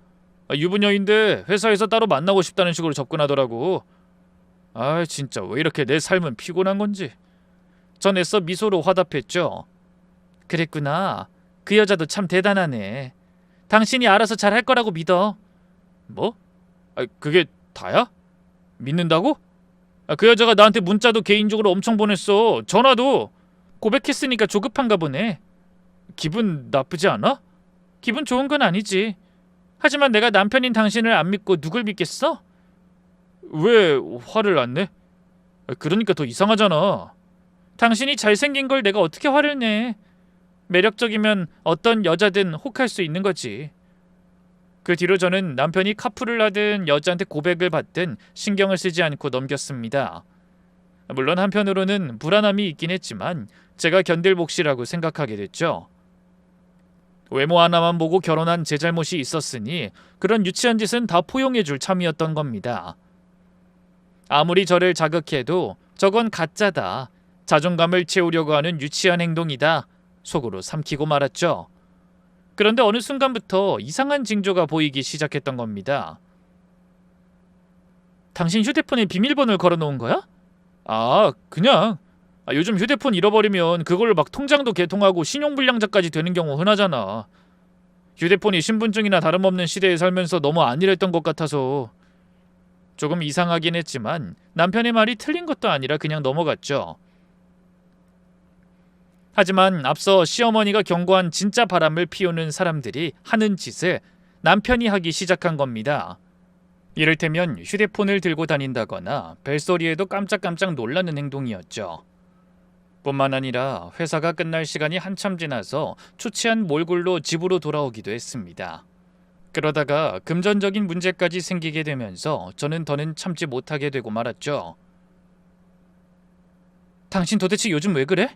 유부녀인데 회사에서 따로 만나고 싶다는 식으로 접근하더라고. 아, 진짜 왜 이렇게 내 삶은 피곤한 건지. 전 애써 미소로 화답했죠. 그랬구나. 그 여자도 참 대단하네. 당신이 알아서 잘할 거라고 믿어. 뭐? 그게 다야? 믿는다고? 그 여자가 나한테 문자도 개인적으로 엄청 보냈어. 전화도. 고백했으니까 조급한가 보네. 기분 나쁘지 않아? 기분 좋은 건 아니지. 하지만 내가 남편인 당신을 안 믿고 누굴 믿겠어? 왜 화를 안 내? 그러니까 더 이상하잖아. 당신이 잘생긴 걸 내가 어떻게 화를 내? 매력적이면 어떤 여자든 혹할 수 있는 거지. 그 뒤로 저는 남편이 카풀을 하든 여자한테 고백을 받든 신경을 쓰지 않고 넘겼습니다. 물론 한편으로는 불안함이 있긴 했지만 제가 견딜 몫이라고 생각하게 됐죠. 외모 하나만 보고 결혼한 제 잘못이 있었으니 그런 유치한 짓은 다 포용해줄 참이었던 겁니다. 아무리 저를 자극해도 저건 가짜다. 자존감을 채우려고 하는 유치한 행동이다. 속으로 삼키고 말았죠. 그런데 어느 순간부터 이상한 징조가 보이기 시작했던 겁니다. 당신 휴대폰에 비밀번호를 걸어놓은 거야? 그냥. 요즘 휴대폰 잃어버리면 그걸로 막 통장도 개통하고 신용불량자까지 되는 경우 흔하잖아. 휴대폰이 신분증이나 다름없는 시대에 살면서 너무 안일했던 것 같아서. 조금 이상하긴 했지만 남편의 말이 틀린 것도 아니라 그냥 넘어갔죠. 하지만 앞서 시어머니가 경고한 진짜 바람을 피우는 사람들이 하는 짓을 남편이 하기 시작한 겁니다. 이를테면 휴대폰을 들고 다닌다거나 벨소리에도 깜짝깜짝 놀라는 행동이었죠. 뿐만 아니라 회사가 끝날 시간이 한참 지나서 초췌한 몰골로 집으로 돌아오기도 했습니다. 그러다가 금전적인 문제까지 생기게 되면서 저는 더는 참지 못하게 되고 말았죠. 당신 도대체 요즘 왜 그래?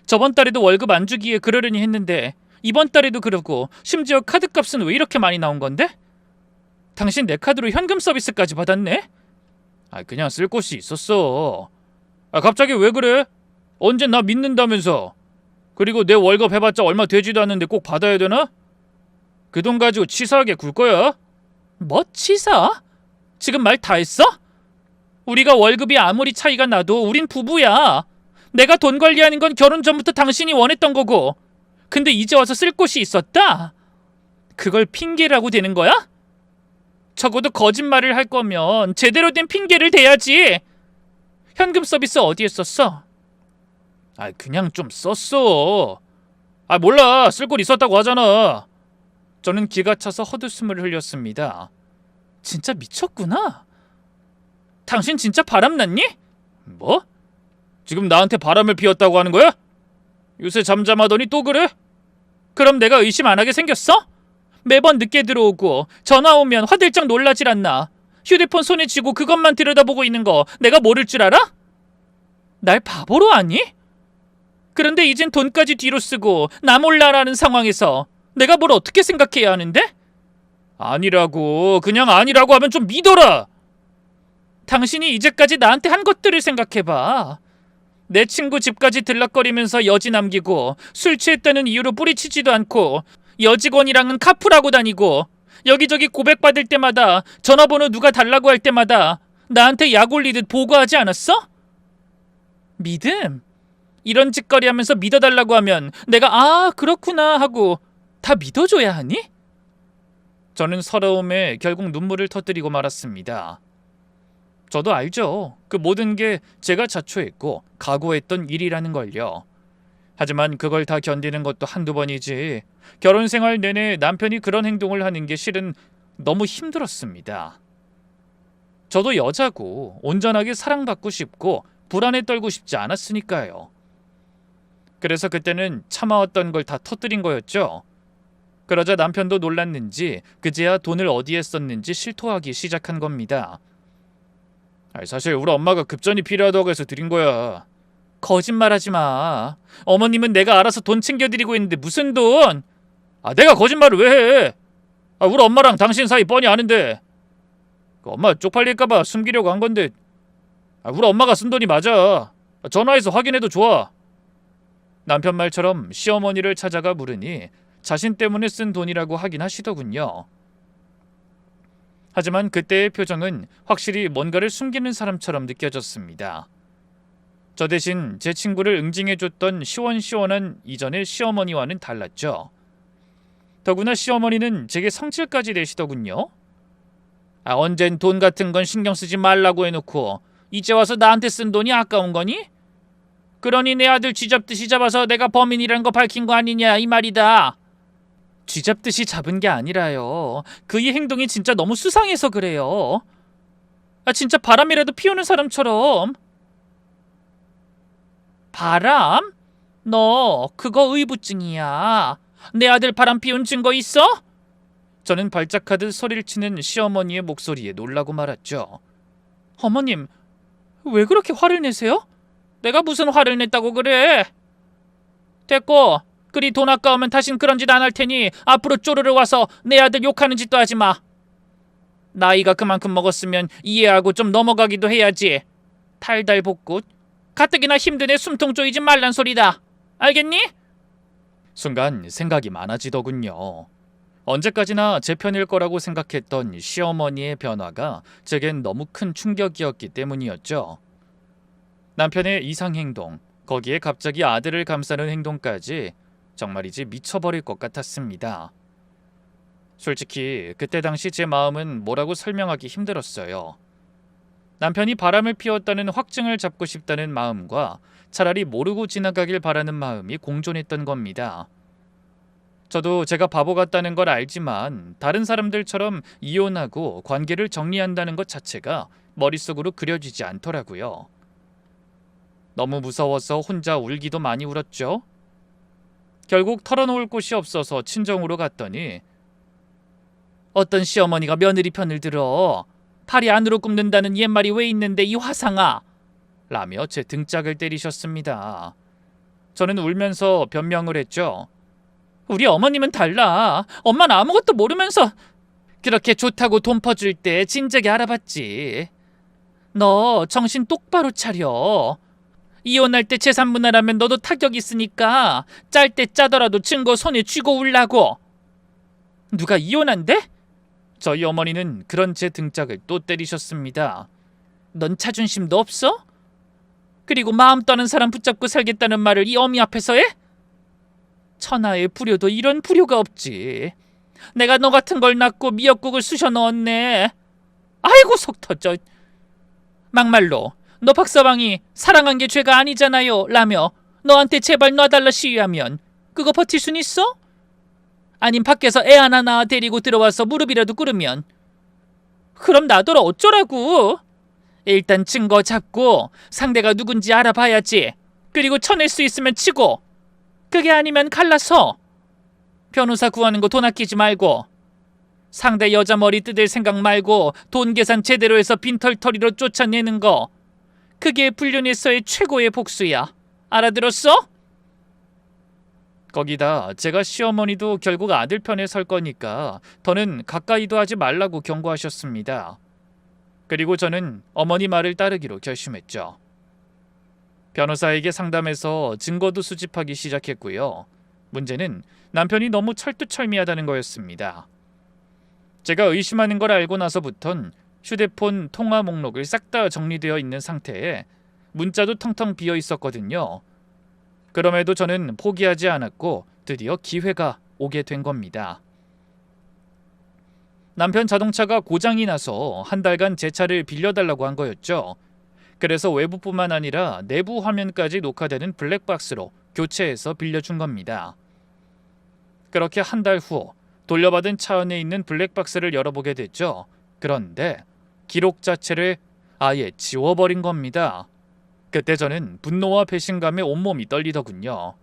저번 달에도 월급 안 주기에 그러려니 했는데 이번 달에도 그러고 심지어 카드값은 왜 이렇게 많이 나온 건데? 당신 내 카드로 현금 서비스까지 받았네? 그냥 쓸 곳이 있었어. 갑자기 왜 그래? 언제 나 믿는다면서. 그리고 내 월급 해봤자 얼마 되지도 않는데 꼭 받아야 되나? 그 돈 가지고 치사하게 굴 거야? 뭐 치사? 지금 말 다 했어? 우리가 월급이 아무리 차이가 나도 우린 부부야. 내가 돈 관리하는 건 결혼 전부터 당신이 원했던 거고. 근데 이제 와서 쓸 곳이 있었다? 그걸 핑계라고 되는 거야? 적어도 거짓말을 할 거면 제대로 된 핑계를 대야지. 현금 서비스 어디에 썼어? 그냥 좀 썼어. 몰라. 쓸 곳 있었다고 하잖아. 저는 기가 차서 헛웃음을 흘렸습니다. 진짜 미쳤구나. 당신 진짜 바람났니? 뭐? 지금 나한테 바람을 피웠다고 하는 거야? 요새 잠잠하더니 또 그래? 그럼 내가 의심 안 하게 생겼어? 매번 늦게 들어오고 전화 오면 화들짝 놀라질 않나? 휴대폰 손에 쥐고 그것만 들여다보고 있는 거 내가 모를 줄 알아? 날 바보로 아니? 그런데 이젠 돈까지 뒤로 쓰고 나 몰라라는 상황에서 내가 뭘 어떻게 생각해야 하는데? 아니라고. 그냥 아니라고 하면 좀 믿어라. 당신이 이제까지 나한테 한 것들을 생각해봐. 내 친구 집까지 들락거리면서 여지 남기고 술 취했다는 이유로 뿌리치지도 않고 여직원이랑은 카풀하고 다니고 여기저기 고백받을 때마다 전화번호 누가 달라고 할 때마다 나한테 약 올리듯 보고하지 않았어? 믿음? 이런 짓거리 하면서 믿어달라고 하면 내가 그렇구나 하고 다 믿어줘야 하니? 저는 서러움에 결국 눈물을 터뜨리고 말았습니다. 저도 알죠. 그 모든 게 제가 자초했고 각오했던 일이라는 걸요. 하지만 그걸 다 견디는 것도 한두 번이지 결혼 생활 내내 남편이 그런 행동을 하는 게 실은 너무 힘들었습니다. 저도 여자고 온전하게 사랑받고 싶고 불안에 떨고 싶지 않았으니까요. 그래서 그때는 참아왔던 걸 다 터뜨린 거였죠. 그러자 남편도 놀랐는지 그제야 돈을 어디에 썼는지 실토하기 시작한 겁니다. 사실 우리 엄마가 급전이 필요하다고 해서 드린 거야. 거짓말하지 마. 어머님은 내가 알아서 돈 챙겨드리고 있는데 무슨 돈? 내가 거짓말을 왜 해? 우리 엄마랑 당신 사이 뻔히 아는데. 엄마 쪽팔릴까봐 숨기려고 한 건데. 우리 엄마가 쓴 돈이 맞아. 전화해서 확인해도 좋아. 남편 말처럼 시어머니를 찾아가 물으니 자신 때문에 쓴 돈이라고 하긴 하시더군요. 하지만 그때의 표정은 확실히 뭔가를 숨기는 사람처럼 느껴졌습니다. 저 대신 제 친구를 응징해줬던 시원시원한 이전의 시어머니와는 달랐죠. 더구나 시어머니는 제게 성질까지 내시더군요. 언젠 돈 같은 건 신경 쓰지 말라고 해놓고 이제 와서 나한테 쓴 돈이 아까운 거니? 그러니 내 아들 쥐잡듯이 잡아서 내가 범인이라는 거 밝힌 거 아니냐 이 말이다. 쥐잡듯이 잡은 게 아니라요. 그의 행동이 진짜 너무 수상해서 그래요. 진짜 바람이라도 피우는 사람처럼. 바람? 너 그거 의부증이야. 내 아들 바람 피운 증거 있어? 저는 발작하듯 소리를 치는 시어머니의 목소리에 놀라고 말았죠. 어머님, 왜 그렇게 화를 내세요? 내가 무슨 화를 냈다고 그래? 됐고, 그리 돈 아까우면 다신 그런 짓 안 할 테니 앞으로 쪼르르 와서 내 아들 욕하는 짓도 하지 마. 나이가 그만큼 먹었으면 이해하고 좀 넘어가기도 해야지. 달달 볶고 가뜩이나 힘든 애 숨통 조이지 말란 소리다. 알겠니? 순간 생각이 많아지더군요. 언제까지나 제 편일 거라고 생각했던 시어머니의 변화가 제겐 너무 큰 충격이었기 때문이었죠. 남편의 이상 행동, 거기에 갑자기 아들을 감싸는 행동까지 정말이지 미쳐버릴 것 같았습니다. 솔직히 그때 당시 제 마음은 뭐라고 설명하기 힘들었어요. 남편이 바람을 피웠다는 확증을 잡고 싶다는 마음과 차라리 모르고 지나가길 바라는 마음이 공존했던 겁니다. 저도 제가 바보 같다는 걸 알지만 다른 사람들처럼 이혼하고 관계를 정리한다는 것 자체가 머릿속으로 그려지지 않더라고요. 너무 무서워서 혼자 울기도 많이 울었죠. 결국 털어놓을 곳이 없어서 친정으로 갔더니 어떤 시어머니가 며느리 편을 들어. 팔이 안으로 굽는다는 옛말이 왜 있는데 이 화상아. 라며 제 등짝을 때리셨습니다. 저는 울면서 변명을 했죠. 우리 어머님은 달라. 엄마는 아무것도 모르면서 그렇게 좋다고 돈 퍼줄 때 진작에 알아봤지. 너 정신 똑바로 차려. 이혼할 때 재산 분할하면 너도 타격 있으니까 짤 때 짜더라도 증거 손에 쥐고 울라고. 누가 이혼한대? 저희 어머니는 그런 제 등짝을 또 때리셨습니다. 넌 자존심도 없어? 그리고 마음 떠는 사람 붙잡고 살겠다는 말을 이 어미 앞에서 해? 천하의 불효도 이런 불효가 없지. 내가 너 같은 걸 낳고 미역국을 쑤셔 넣었네. 아이고 속 터져. 막말로 너 박서방이 사랑한 게 죄가 아니잖아요 라며 너한테 제발 놔달라 시위하면 그거 버틸 순 있어? 아님 밖에서 애 하나 낳아 데리고 들어와서 무릎이라도 꿇으면 그럼 나더러 어쩌라고? 일단 증거 잡고 상대가 누군지 알아봐야지. 그리고 쳐낼 수 있으면 치고 그게 아니면 갈라서. 변호사 구하는 거 돈 아끼지 말고 상대 여자 머리 뜯을 생각 말고 돈 계산 제대로 해서 빈털터리로 쫓아내는 거. 그게 불륜에서의 최고의 복수야. 알아들었어? 거기다 제가 시어머니도 결국 아들 편에 설 거니까 더는 가까이도 하지 말라고 경고하셨습니다. 그리고 저는 어머니 말을 따르기로 결심했죠. 변호사에게 상담해서 증거도 수집하기 시작했고요. 문제는 남편이 너무 철두철미하다는 거였습니다. 제가 의심하는 걸 알고 나서부턴 휴대폰 통화 목록을 싹 다 정리되어 있는 상태에 문자도 텅텅 비어 있었거든요. 그럼에도 저는 포기하지 않았고 드디어 기회가 오게 된 겁니다. 남편 자동차가 고장이 나서 한 달간 제 차를 빌려달라고 한 거였죠. 그래서 외부뿐만 아니라 내부 화면까지 녹화되는 블랙박스로 교체해서 빌려준 겁니다. 그렇게 한 달 후 돌려받은 차 안에 있는 블랙박스를 열어보게 됐죠. 그런데 기록 자체를 아예 지워버린 겁니다. 그때 저는 분노와 배신감에 온몸이 떨리더군요.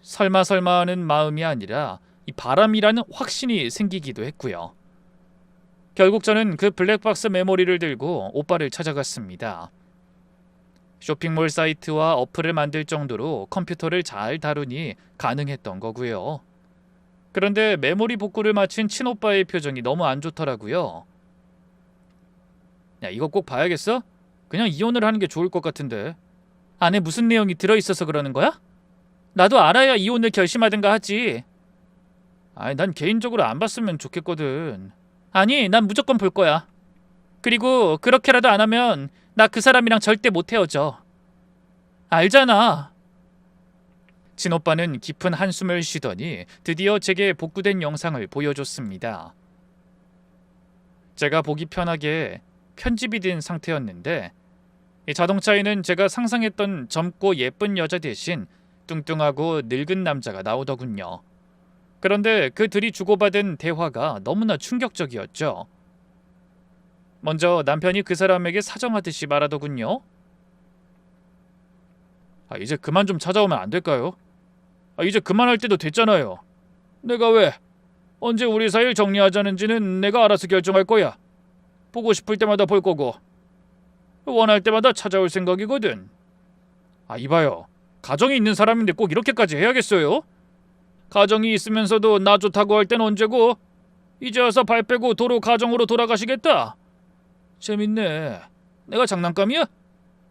설마 하는 마음이 아니라 이 바람이라는 확신이 생기기도 했고요. 결국 저는 그 블랙박스 메모리를 들고 오빠를 찾아갔습니다. 쇼핑몰 사이트와 어플을 만들 정도로 컴퓨터를 잘 다루니 가능했던 거고요. 그런데 메모리 복구를 마친 친오빠의 표정이 너무 안 좋더라고요. 야, 이거 꼭 봐야겠어? 그냥 이혼을 하는 게 좋을 것 같은데. 안에 무슨 내용이 들어있어서 그러는 거야? 나도 알아야 이혼을 결심하든가 하지. 아니, 난 개인적으로 안 봤으면 좋겠거든. 아니, 난 무조건 볼 거야. 그리고 그렇게라도 안 하면 나 그 사람이랑 절대 못 헤어져. 알잖아. 친오빠는 깊은 한숨을 쉬더니 드디어 제게 복구된 영상을 보여줬습니다. 제가 보기 편하게 편집이 된 상태였는데 이 자동차에는 제가 상상했던 젊고 예쁜 여자 대신 뚱뚱하고 늙은 남자가 나오더군요. 그런데 그 둘이 주고받은 대화가 너무나 충격적이었죠. 먼저 남편이 그 사람에게 사정하듯이 말하더군요. 이제 그만 좀 찾아오면 안 될까요? 이제 그만할 때도 됐잖아요. 내가 왜? 언제 우리 사이를 정리하자는지는 내가 알아서 결정할 거야. 보고 싶을 때마다 볼 거고 원할 때마다 찾아올 생각이거든. 이봐요. 가정이 있는 사람인데 꼭 이렇게까지 해야겠어요? 가정이 있으면서도 나 좋다고 할 땐 언제고? 이제 와서 발 빼고 도로 가정으로 돌아가시겠다. 재밌네. 내가 장난감이야?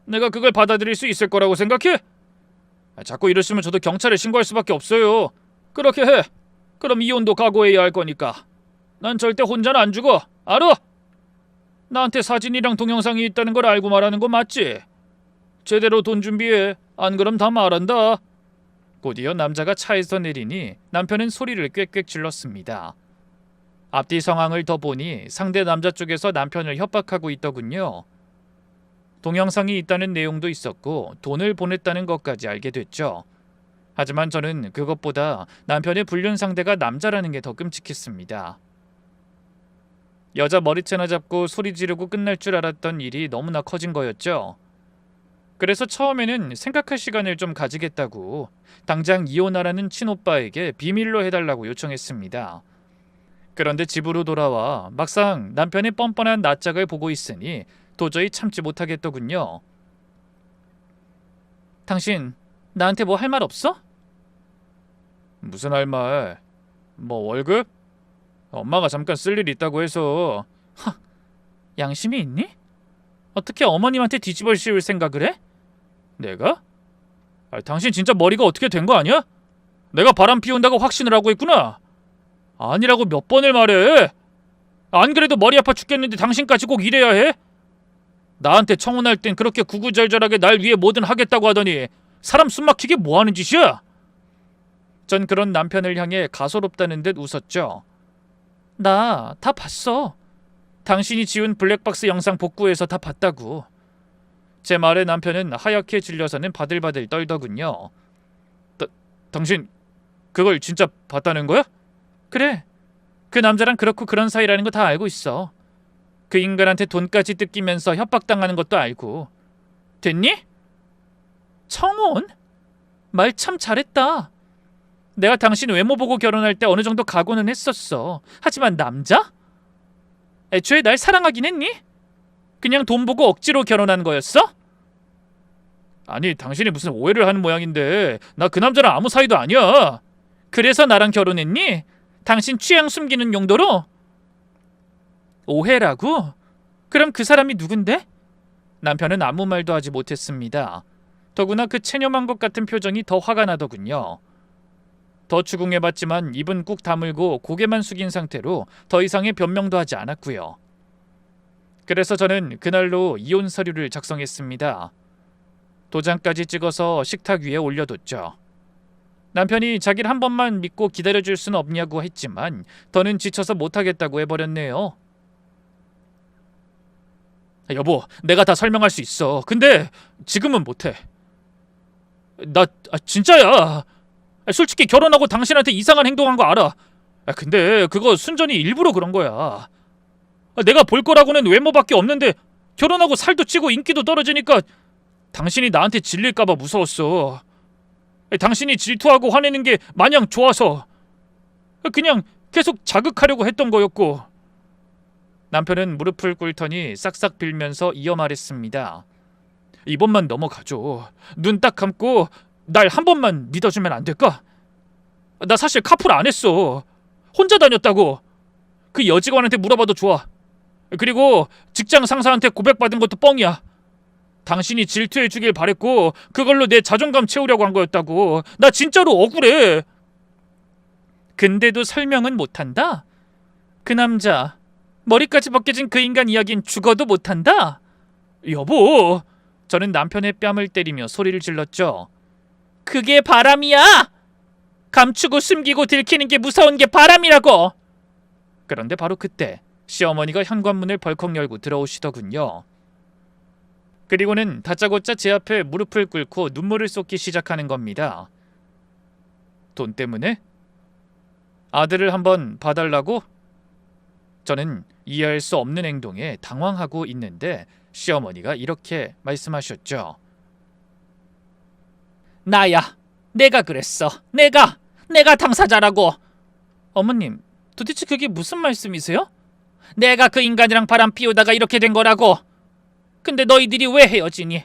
내가 그걸 받아들일 수 있을 거라고 생각해? 자꾸 이러시면 저도 경찰에 신고할 수밖에 없어요. 그렇게 해. 그럼 이혼도 각오해야 할 거니까. 난 절대 혼자는 안 죽어. 알아? 나한테 사진이랑 동영상이 있다는 걸 알고 말하는 거 맞지? 제대로 돈 준비해. 안 그럼 다 말한다. 곧이어 남자가 차에서 내리니 남편은 소리를 꽥꽥 질렀습니다. 앞뒤 상황을 더 보니 상대 남자 쪽에서 남편을 협박하고 있더군요. 동영상이 있다는 내용도 있었고 돈을 보냈다는 것까지 알게 됐죠. 하지만 저는 그것보다 남편의 불륜 상대가 남자라는 게 더 끔찍했습니다. 여자 머리채나 잡고 소리 지르고 끝날 줄 알았던 일이 너무나 커진 거였죠. 그래서 처음에는 생각할 시간을 좀 가지겠다고 당장 이혼하라는 친오빠에게 비밀로 해달라고 요청했습니다. 그런데 집으로 돌아와 막상 남편의 뻔뻔한 낯짝을 보고 있으니 도저히 참지 못하겠더군요. 당신 나한테 뭐 할 말 없어? 무슨 할 말? 뭐 월급? 엄마가 잠깐 쓸 일 있다고 해서. 양심이 있니? 어떻게 어머님한테 뒤집어 씌울 생각을 해? 내가? 당신 진짜 머리가 어떻게 된 거 아니야? 내가 바람 피운다고 확신을 하고 있구나. 아니라고 몇 번을 말해. 안 그래도 머리 아파 죽겠는데 당신까지 꼭 이래야 해? 나한테 청혼할 땐 그렇게 구구절절하게 날 위해 뭐든 하겠다고 하더니 사람 숨막히게 뭐하는 짓이야? 전 그런 남편을 향해 가소롭다는 듯 웃었죠. 나 다 봤어. 당신이 지운 블랙박스 영상 복구해서 다 봤다고. 제 말에 남편은 하얗게 질려서는 바들바들 떨더군요. 당신 그걸 진짜 봤다는 거야? 그래. 그 남자랑 그렇고 그런 사이라는 거 다 알고 있어. 그 인간한테 돈까지 뜯기면서 협박당하는 것도 알고. 됐니? 청혼? 말 참 잘했다. 내가 당신 외모 보고 결혼할 때 어느 정도 각오는 했었어. 하지만 남자? 애초에 날 사랑하긴 했니? 그냥 돈 보고 억지로 결혼한 거였어? 아니, 당신이 무슨 오해를 하는 모양인데 나 그 남자랑 아무 사이도 아니야. 그래서 나랑 결혼했니? 당신 취향 숨기는 용도로? 오해라고? 그럼 그 사람이 누군데? 남편은 아무 말도 하지 못했습니다. 더구나 그 체념한 것 같은 표정이 더 화가 나더군요. 더 추궁해봤지만 입은 꾹 다물고 고개만 숙인 상태로 더 이상의 변명도 하지 않았고요. 그래서 저는 그날로 이혼 서류를 작성했습니다. 도장까지 찍어서 식탁 위에 올려뒀죠. 남편이 자기를 한 번만 믿고 기다려줄 수는 없냐고 했지만 더는 지쳐서 못하겠다고 해버렸네요. 여보, 내가 다 설명할 수 있어. 근데 지금은 못해. 나 진짜야. 솔직히 결혼하고 당신한테 이상한 행동한 거 알아. 근데 그거 순전히 일부러 그런 거야. 내가 볼 거라고는 외모밖에 없는데 결혼하고 살도 찌고 인기도 떨어지니까 당신이 나한테 질릴까봐 무서웠어. 당신이 질투하고 화내는 게 마냥 좋아서 그냥 계속 자극하려고 했던 거였고. 남편은 무릎을 꿇더니 싹싹 빌면서 이어 말했습니다. 이번만 넘어가줘. 눈 딱 감고 날 한 번만 믿어주면 안 될까? 나 사실 카풀 안 했어. 혼자 다녔다고. 그 여직원한테 물어봐도 좋아. 그리고 직장 상사한테 고백받은 것도 뻥이야. 당신이 질투해주길 바랬고 그걸로 내 자존감 채우려고 한 거였다고. 나 진짜로 억울해. 근데도 설명은 못한다? 그 남자, 머리까지 벗겨진 그 인간 이야긴 죽어도 못한다? 여보! 저는 남편의 뺨을 때리며 소리를 질렀죠. 그게 바람이야! 감추고 숨기고 들키는 게 무서운 게 바람이라고! 그런데 바로 그때 시어머니가 현관문을 벌컥 열고 들어오시더군요. 그리고는 다짜고짜 제 앞에 무릎을 꿇고 눈물을 쏟기 시작하는 겁니다. 돈 때문에? 아들을 한번 봐달라고? 저는 이해할 수 없는 행동에 당황하고 있는데 시어머니가 이렇게 말씀하셨죠. 나야. 내가 그랬어. 내가 당사자라고. 어머님, 도대체 그게 무슨 말씀이세요? 내가 그 인간이랑 바람 피우다가 이렇게 된 거라고. 근데 너희들이 왜 헤어지니?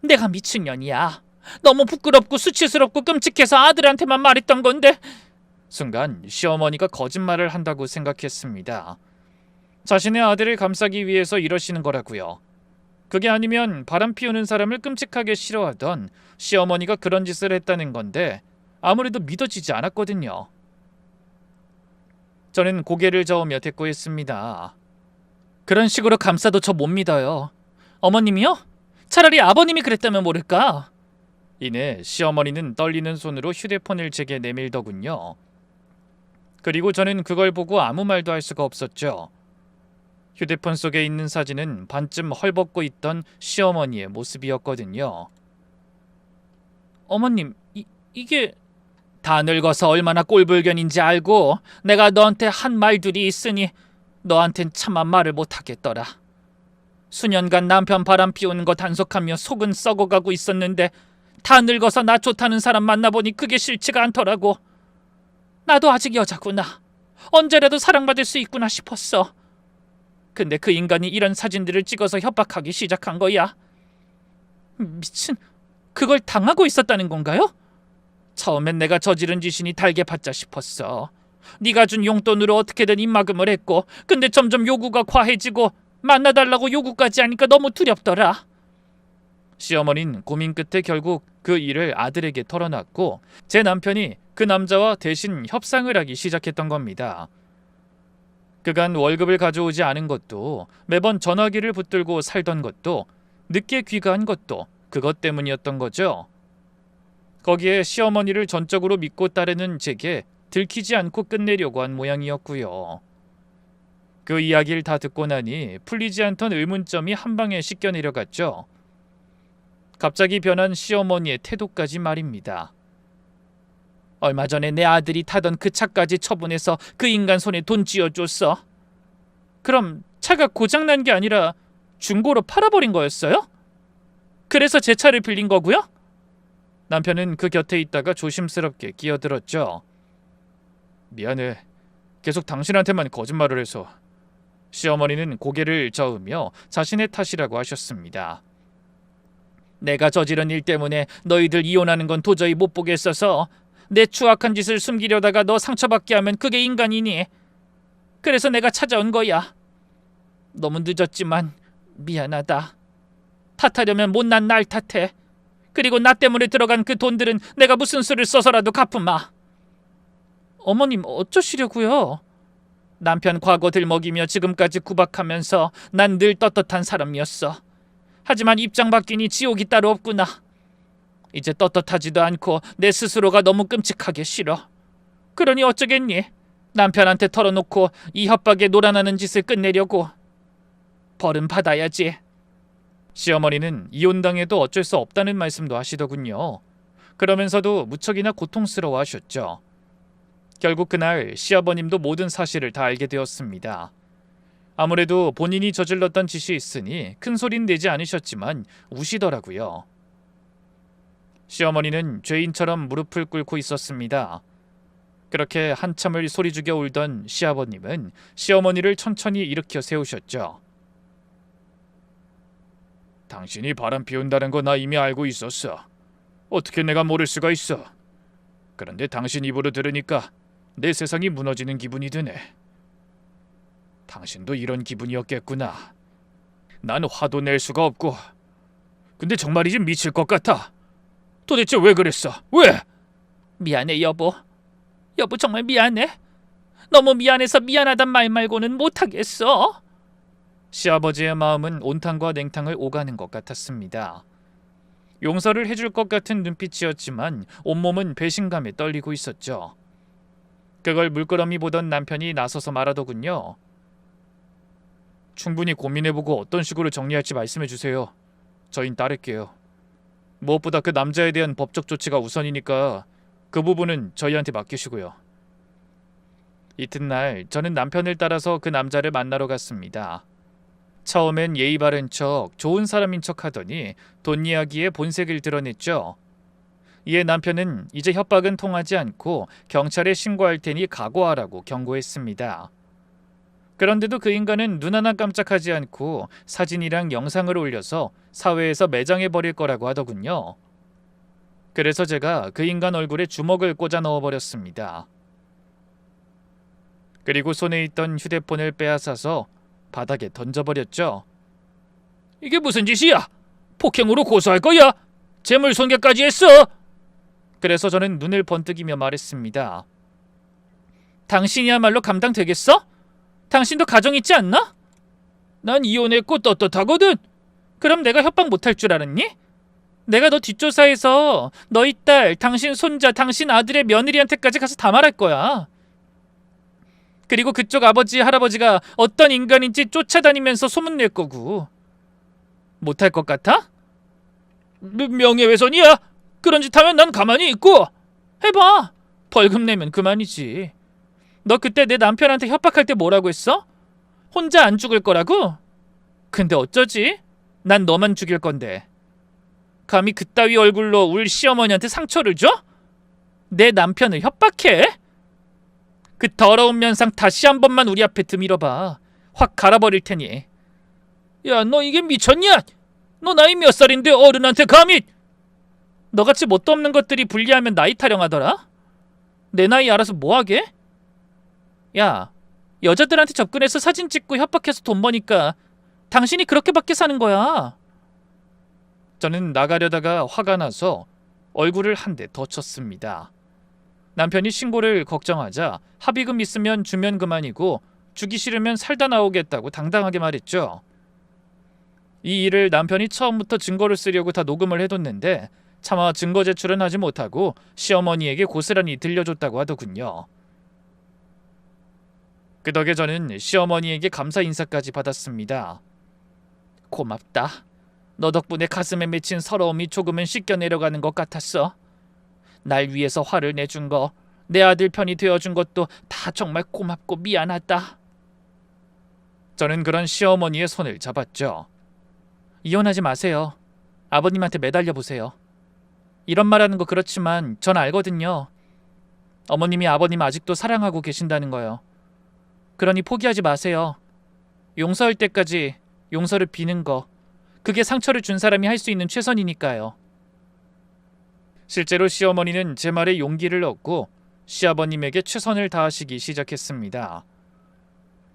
내가 미친년이야. 너무 부끄럽고 수치스럽고 끔찍해서 아들한테만 말했던 건데. 순간 시어머니가 거짓말을 한다고 생각했습니다. 자신의 아들을 감싸기 위해서 이러시는 거라고요. 그게 아니면 바람 피우는 사람을 끔찍하게 싫어하던 시어머니가 그런 짓을 했다는 건데 아무래도 믿어지지 않았거든요. 저는 고개를 저으며 대꾸했습니다. 그런 식으로 감싸도 저 못 믿어요. 어머님이요? 차라리 아버님이 그랬다면 모를까? 이내 시어머니는 떨리는 손으로 휴대폰을 제게 내밀더군요. 그리고 저는 그걸 보고 아무 말도 할 수가 없었죠. 휴대폰 속에 있는 사진은 반쯤 헐벗고 있던 시어머니의 모습이었거든요. 어머님, 이게... 다 늙어서 얼마나 꼴불견인지 알고 내가 너한테 한 말들이 있으니 너한텐 차마 말을 못하겠더라. 수년간 남편 바람 피우는 거 단속하며 속은 썩어가고 있었는데 다 늙어서 나 좋다는 사람 만나보니 그게 싫지가 않더라고. 나도 아직 여자구나. 언제라도 사랑받을 수 있구나 싶었어. 근데 그 인간이 이런 사진들을 찍어서 협박하기 시작한 거야. 미친, 그걸 당하고 있었다는 건가요? 처음엔 내가 저지른 짓이니 달게 받자 싶었어. 네가 준 용돈으로 어떻게든 입막음을 했고 근데 점점 요구가 과해지고 만나달라고 요구까지 하니까 너무 두렵더라. 시어머니는 고민 끝에 결국 그 일을 아들에게 털어놨고 제 남편이 그 남자와 대신 협상을 하기 시작했던 겁니다. 그간 월급을 가져오지 않은 것도 매번 전화기를 붙들고 살던 것도 늦게 귀가한 것도 그것 때문이었던 거죠. 거기에 시어머니를 전적으로 믿고 따르는 제게 들키지 않고 끝내려고 한 모양이었고요. 그 이야기를 다 듣고 나니 풀리지 않던 의문점이 한 방에 씻겨 내려갔죠. 갑자기 변한 시어머니의 태도까지 말입니다. 얼마 전에 내 아들이 타던 그 차까지 처분해서 그 인간 손에 돈 쥐어줬어. 그럼 차가 고장난 게 아니라 중고로 팔아버린 거였어요? 그래서 제 차를 빌린 거고요? 남편은 그 곁에 있다가 조심스럽게 끼어들었죠. 미안해. 계속 당신한테만 거짓말을 해서. 시어머니는 고개를 저으며 자신의 탓이라고 하셨습니다. 내가 저지른 일 때문에 너희들 이혼하는 건 도저히 못 보겠어서 내 추악한 짓을 숨기려다가 너 상처받게 하면 그게 인간이니. 그래서 내가 찾아온 거야. 너무 늦었지만 미안하다. 탓하려면 못난 날 탓해. 그리고 나 때문에 들어간 그 돈들은 내가 무슨 수를 써서라도 갚으마. 어머님 어쩌시려고요? 남편 과거 들먹이며 지금까지 구박하면서 난 늘 떳떳한 사람이었어. 하지만 입장 바뀌니 지옥이 따로 없구나. 이제 떳떳하지도 않고 내 스스로가 너무 끔찍하게 싫어. 그러니 어쩌겠니? 남편한테 털어놓고 이 협박에 놀아나는 짓을 끝내려고. 벌은 받아야지. 시어머니는 이혼당해도 어쩔 수 없다는 말씀도 하시더군요. 그러면서도 무척이나 고통스러워 하셨죠. 결국 그날 시아버님도 모든 사실을 다 알게 되었습니다. 아무래도 본인이 저질렀던 짓이 있으니 큰 소리는 내지 않으셨지만 우시더라고요. 시어머니는 죄인처럼 무릎을 꿇고 있었습니다. 그렇게 한참을 소리 죽여 울던 시아버님은 시어머니를 천천히 일으켜 세우셨죠. 당신이 바람 피운다는 거 나 이미 알고 있었어. 어떻게 내가 모를 수가 있어. 그런데 당신 입으로 들으니까 내 세상이 무너지는 기분이 드네. 당신도 이런 기분이었겠구나. 난 화도 낼 수가 없고. 근데 정말이지 미칠 것 같아. 도대체 왜 그랬어? 왜? 미안해 여보. 여보 정말 미안해. 너무 미안해서 미안하단 말 말고는 못하겠어. 시아버지의 마음은 온탕과 냉탕을 오가는 것 같았습니다. 용서를 해줄 것 같은 눈빛이었지만 온몸은 배신감에 떨리고 있었죠. 그걸 물끄러미 보던 남편이 나서서 말하더군요. 충분히 고민해보고 어떤 식으로 정리할지 말씀해주세요. 저흰 따를게요. 무엇보다 그 남자에 대한 법적 조치가 우선이니까 그 부분은 저희한테 맡기시고요. 이튿날 저는 남편을 따라서 그 남자를 만나러 갔습니다. 처음엔 예의 바른 척 좋은 사람인 척 하더니 돈 이야기에 본색을 드러냈죠. 이에 남편은 이제 협박은 통하지 않고 경찰에 신고할 테니 각오하라고 경고했습니다. 그런데도 그 인간은 눈 하나 깜짝하지 않고 사진이랑 영상을 올려서 사회에서 매장해버릴 거라고 하더군요. 그래서 제가 그 인간 얼굴에 주먹을 꽂아 넣어버렸습니다. 그리고 손에 있던 휴대폰을 빼앗아서 바닥에 던져버렸죠. 이게 무슨 짓이야? 폭행으로 고소할 거야? 재물 손괴까지 했어? 그래서 저는 눈을 번뜩이며 말했습니다. 당신이야말로 감당되겠어? 당신도 가정 있지 않나? 난 이혼했고 떳떳하거든. 그럼 내가 협박 못할 줄 알았니? 내가 너 뒷조사해서 너희 딸, 당신 손자, 당신 아들의 며느리한테까지 가서 다 말할 거야. 그리고 그쪽 아버지, 할아버지가 어떤 인간인지 쫓아다니면서 소문낼 거고. 못할 것 같아? 명예훼손이야. 그런 짓 하면 난 가만히 있고. 해봐. 벌금 내면 그만이지. 너 그때 내 남편한테 협박할 때 뭐라고 했어? 혼자 안 죽을 거라고? 근데 어쩌지? 난 너만 죽일 건데. 감히 그따위 얼굴로 울 시어머니한테 상처를 줘? 내 남편을 협박해? 그 더러운 면상 다시 한 번만 우리 앞에 드밀어봐. 확 갈아버릴 테니. 야, 너 이게 미쳤냐? 너 나이 몇 살인데 어른한테 감히? 너같이 뭣도 없는 것들이 불리하면 나이 타령하더라? 내 나이 알아서 뭐하게? 야, 여자들한테 접근해서 사진 찍고 협박해서 돈 버니까 당신이 그렇게밖에 사는 거야. 저는 나가려다가 화가 나서 얼굴을 한 대 더 쳤습니다. 남편이 신고를 걱정하자 합의금 있으면 주면 그만이고 주기 싫으면 살다 나오겠다고 당당하게 말했죠. 이 일을 남편이 처음부터 증거를 쓰려고 다 녹음을 해뒀는데 차마 증거 제출은 하지 못하고 시어머니에게 고스란히 들려줬다고 하더군요. 그 덕에 저는 시어머니에게 감사 인사까지 받았습니다. 고맙다. 너 덕분에 가슴에 맺힌 서러움이 조금은 씻겨 내려가는 것 같았어. 날 위해서 화를 내준 거, 내 아들 편이 되어준 것도 다 정말 고맙고 미안하다. 저는 그런 시어머니의 손을 잡았죠. 이혼하지 마세요. 아버님한테 매달려 보세요. 이런 말하는 거 그렇지만 전 알거든요. 어머님이 아버님 아직도 사랑하고 계신다는 거요. 그러니 포기하지 마세요. 용서할 때까지 용서를 비는 거, 그게 상처를 준 사람이 할 수 있는 최선이니까요. 실제로 시어머니는 제 말에 용기를 얻고 시아버님에게 최선을 다하시기 시작했습니다.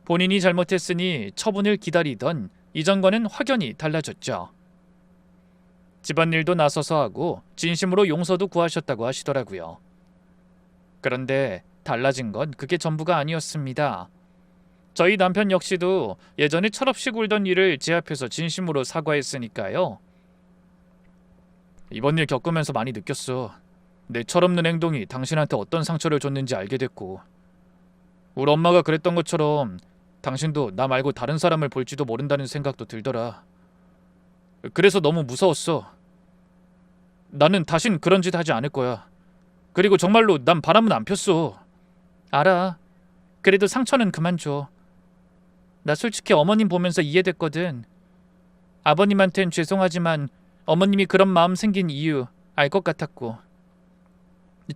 본인이 잘못했으니 처분을 기다리던 이전과는 확연히 달라졌죠. 집안일도 나서서 하고 진심으로 용서도 구하셨다고 하시더라고요. 그런데 달라진 건 그게 전부가 아니었습니다. 저희 남편 역시도 예전에 철없이 굴던 일을 제 앞에서 진심으로 사과했으니까요. 이번 일 겪으면서 많이 느꼈어. 내 철없는 행동이 당신한테 어떤 상처를 줬는지 알게 됐고, 우리 엄마가 그랬던 것처럼 당신도 나 말고 다른 사람을 볼지도 모른다는 생각도 들더라. 그래서 너무 무서웠어. 나는 다신 그런 짓 하지 않을 거야. 그리고 정말로 난 바람은 안 폈어. 알아. 그래도 상처는 그만 줘. 나 솔직히 어머님 보면서 이해됐거든. 아버님한텐 죄송하지만 어머님이 그런 마음 생긴 이유 알 것 같았고.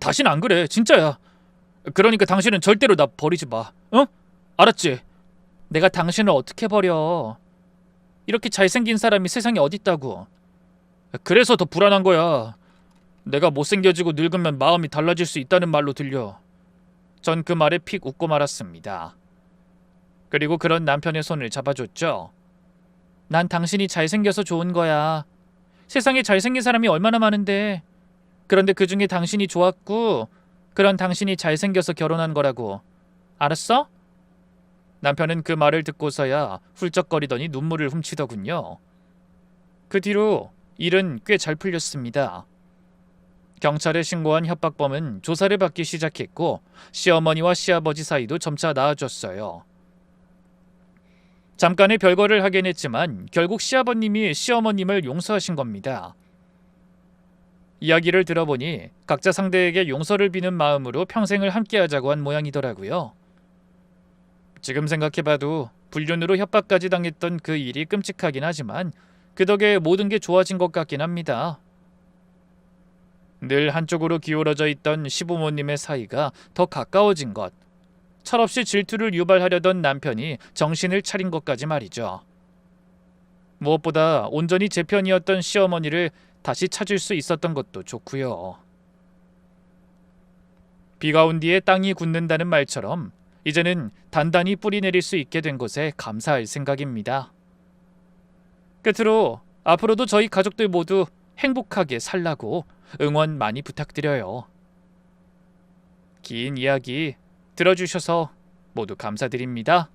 다신 안 그래. 진짜야. 그러니까 당신은 절대로 나 버리지 마. 응? 알았지? 내가 당신을 어떻게 버려. 이렇게 잘생긴 사람이 세상에 어딨다고. 그래서 더 불안한 거야. 내가 못생겨지고 늙으면 마음이 달라질 수 있다는 말로 들려. 전 그 말에 픽 웃고 말았습니다. 그리고 그런 남편의 손을 잡아줬죠. 난 당신이 잘생겨서 좋은 거야. 세상에 잘생긴 사람이 얼마나 많은데. 그런데 그중에 당신이 좋았고 그런 당신이 잘생겨서 결혼한 거라고. 알았어? 남편은 그 말을 듣고서야 훌쩍거리더니 눈물을 훔치더군요. 그 뒤로 일은 꽤 잘 풀렸습니다. 경찰에 신고한 협박범은 조사를 받기 시작했고 시어머니와 시아버지 사이도 점차 나아졌어요. 잠깐의 별거를 하긴 했지만 결국 시아버님이 시어머님을 용서하신 겁니다. 이야기를 들어보니 각자 상대에게 용서를 비는 마음으로 평생을 함께하자고 한 모양이더라고요. 지금 생각해봐도 불륜으로 협박까지 당했던 그 일이 끔찍하긴 하지만 그 덕에 모든 게 좋아진 것 같긴 합니다. 늘 한쪽으로 기울어져 있던 시부모님의 사이가 더 가까워진 것, 철없이 질투를 유발하려던 남편이 정신을 차린 것까지 말이죠. 무엇보다 온전히 제 편이었던 시어머니를 다시 찾을 수 있었던 것도 좋고요. 비가 온 뒤에 땅이 굳는다는 말처럼 이제는 단단히 뿌리 내릴 수 있게 된 것에 감사할 생각입니다. 끝으로 앞으로도 저희 가족들 모두 행복하게 살라고 응원 많이 부탁드려요. 긴 이야기 들어주셔서 모두 감사드립니다.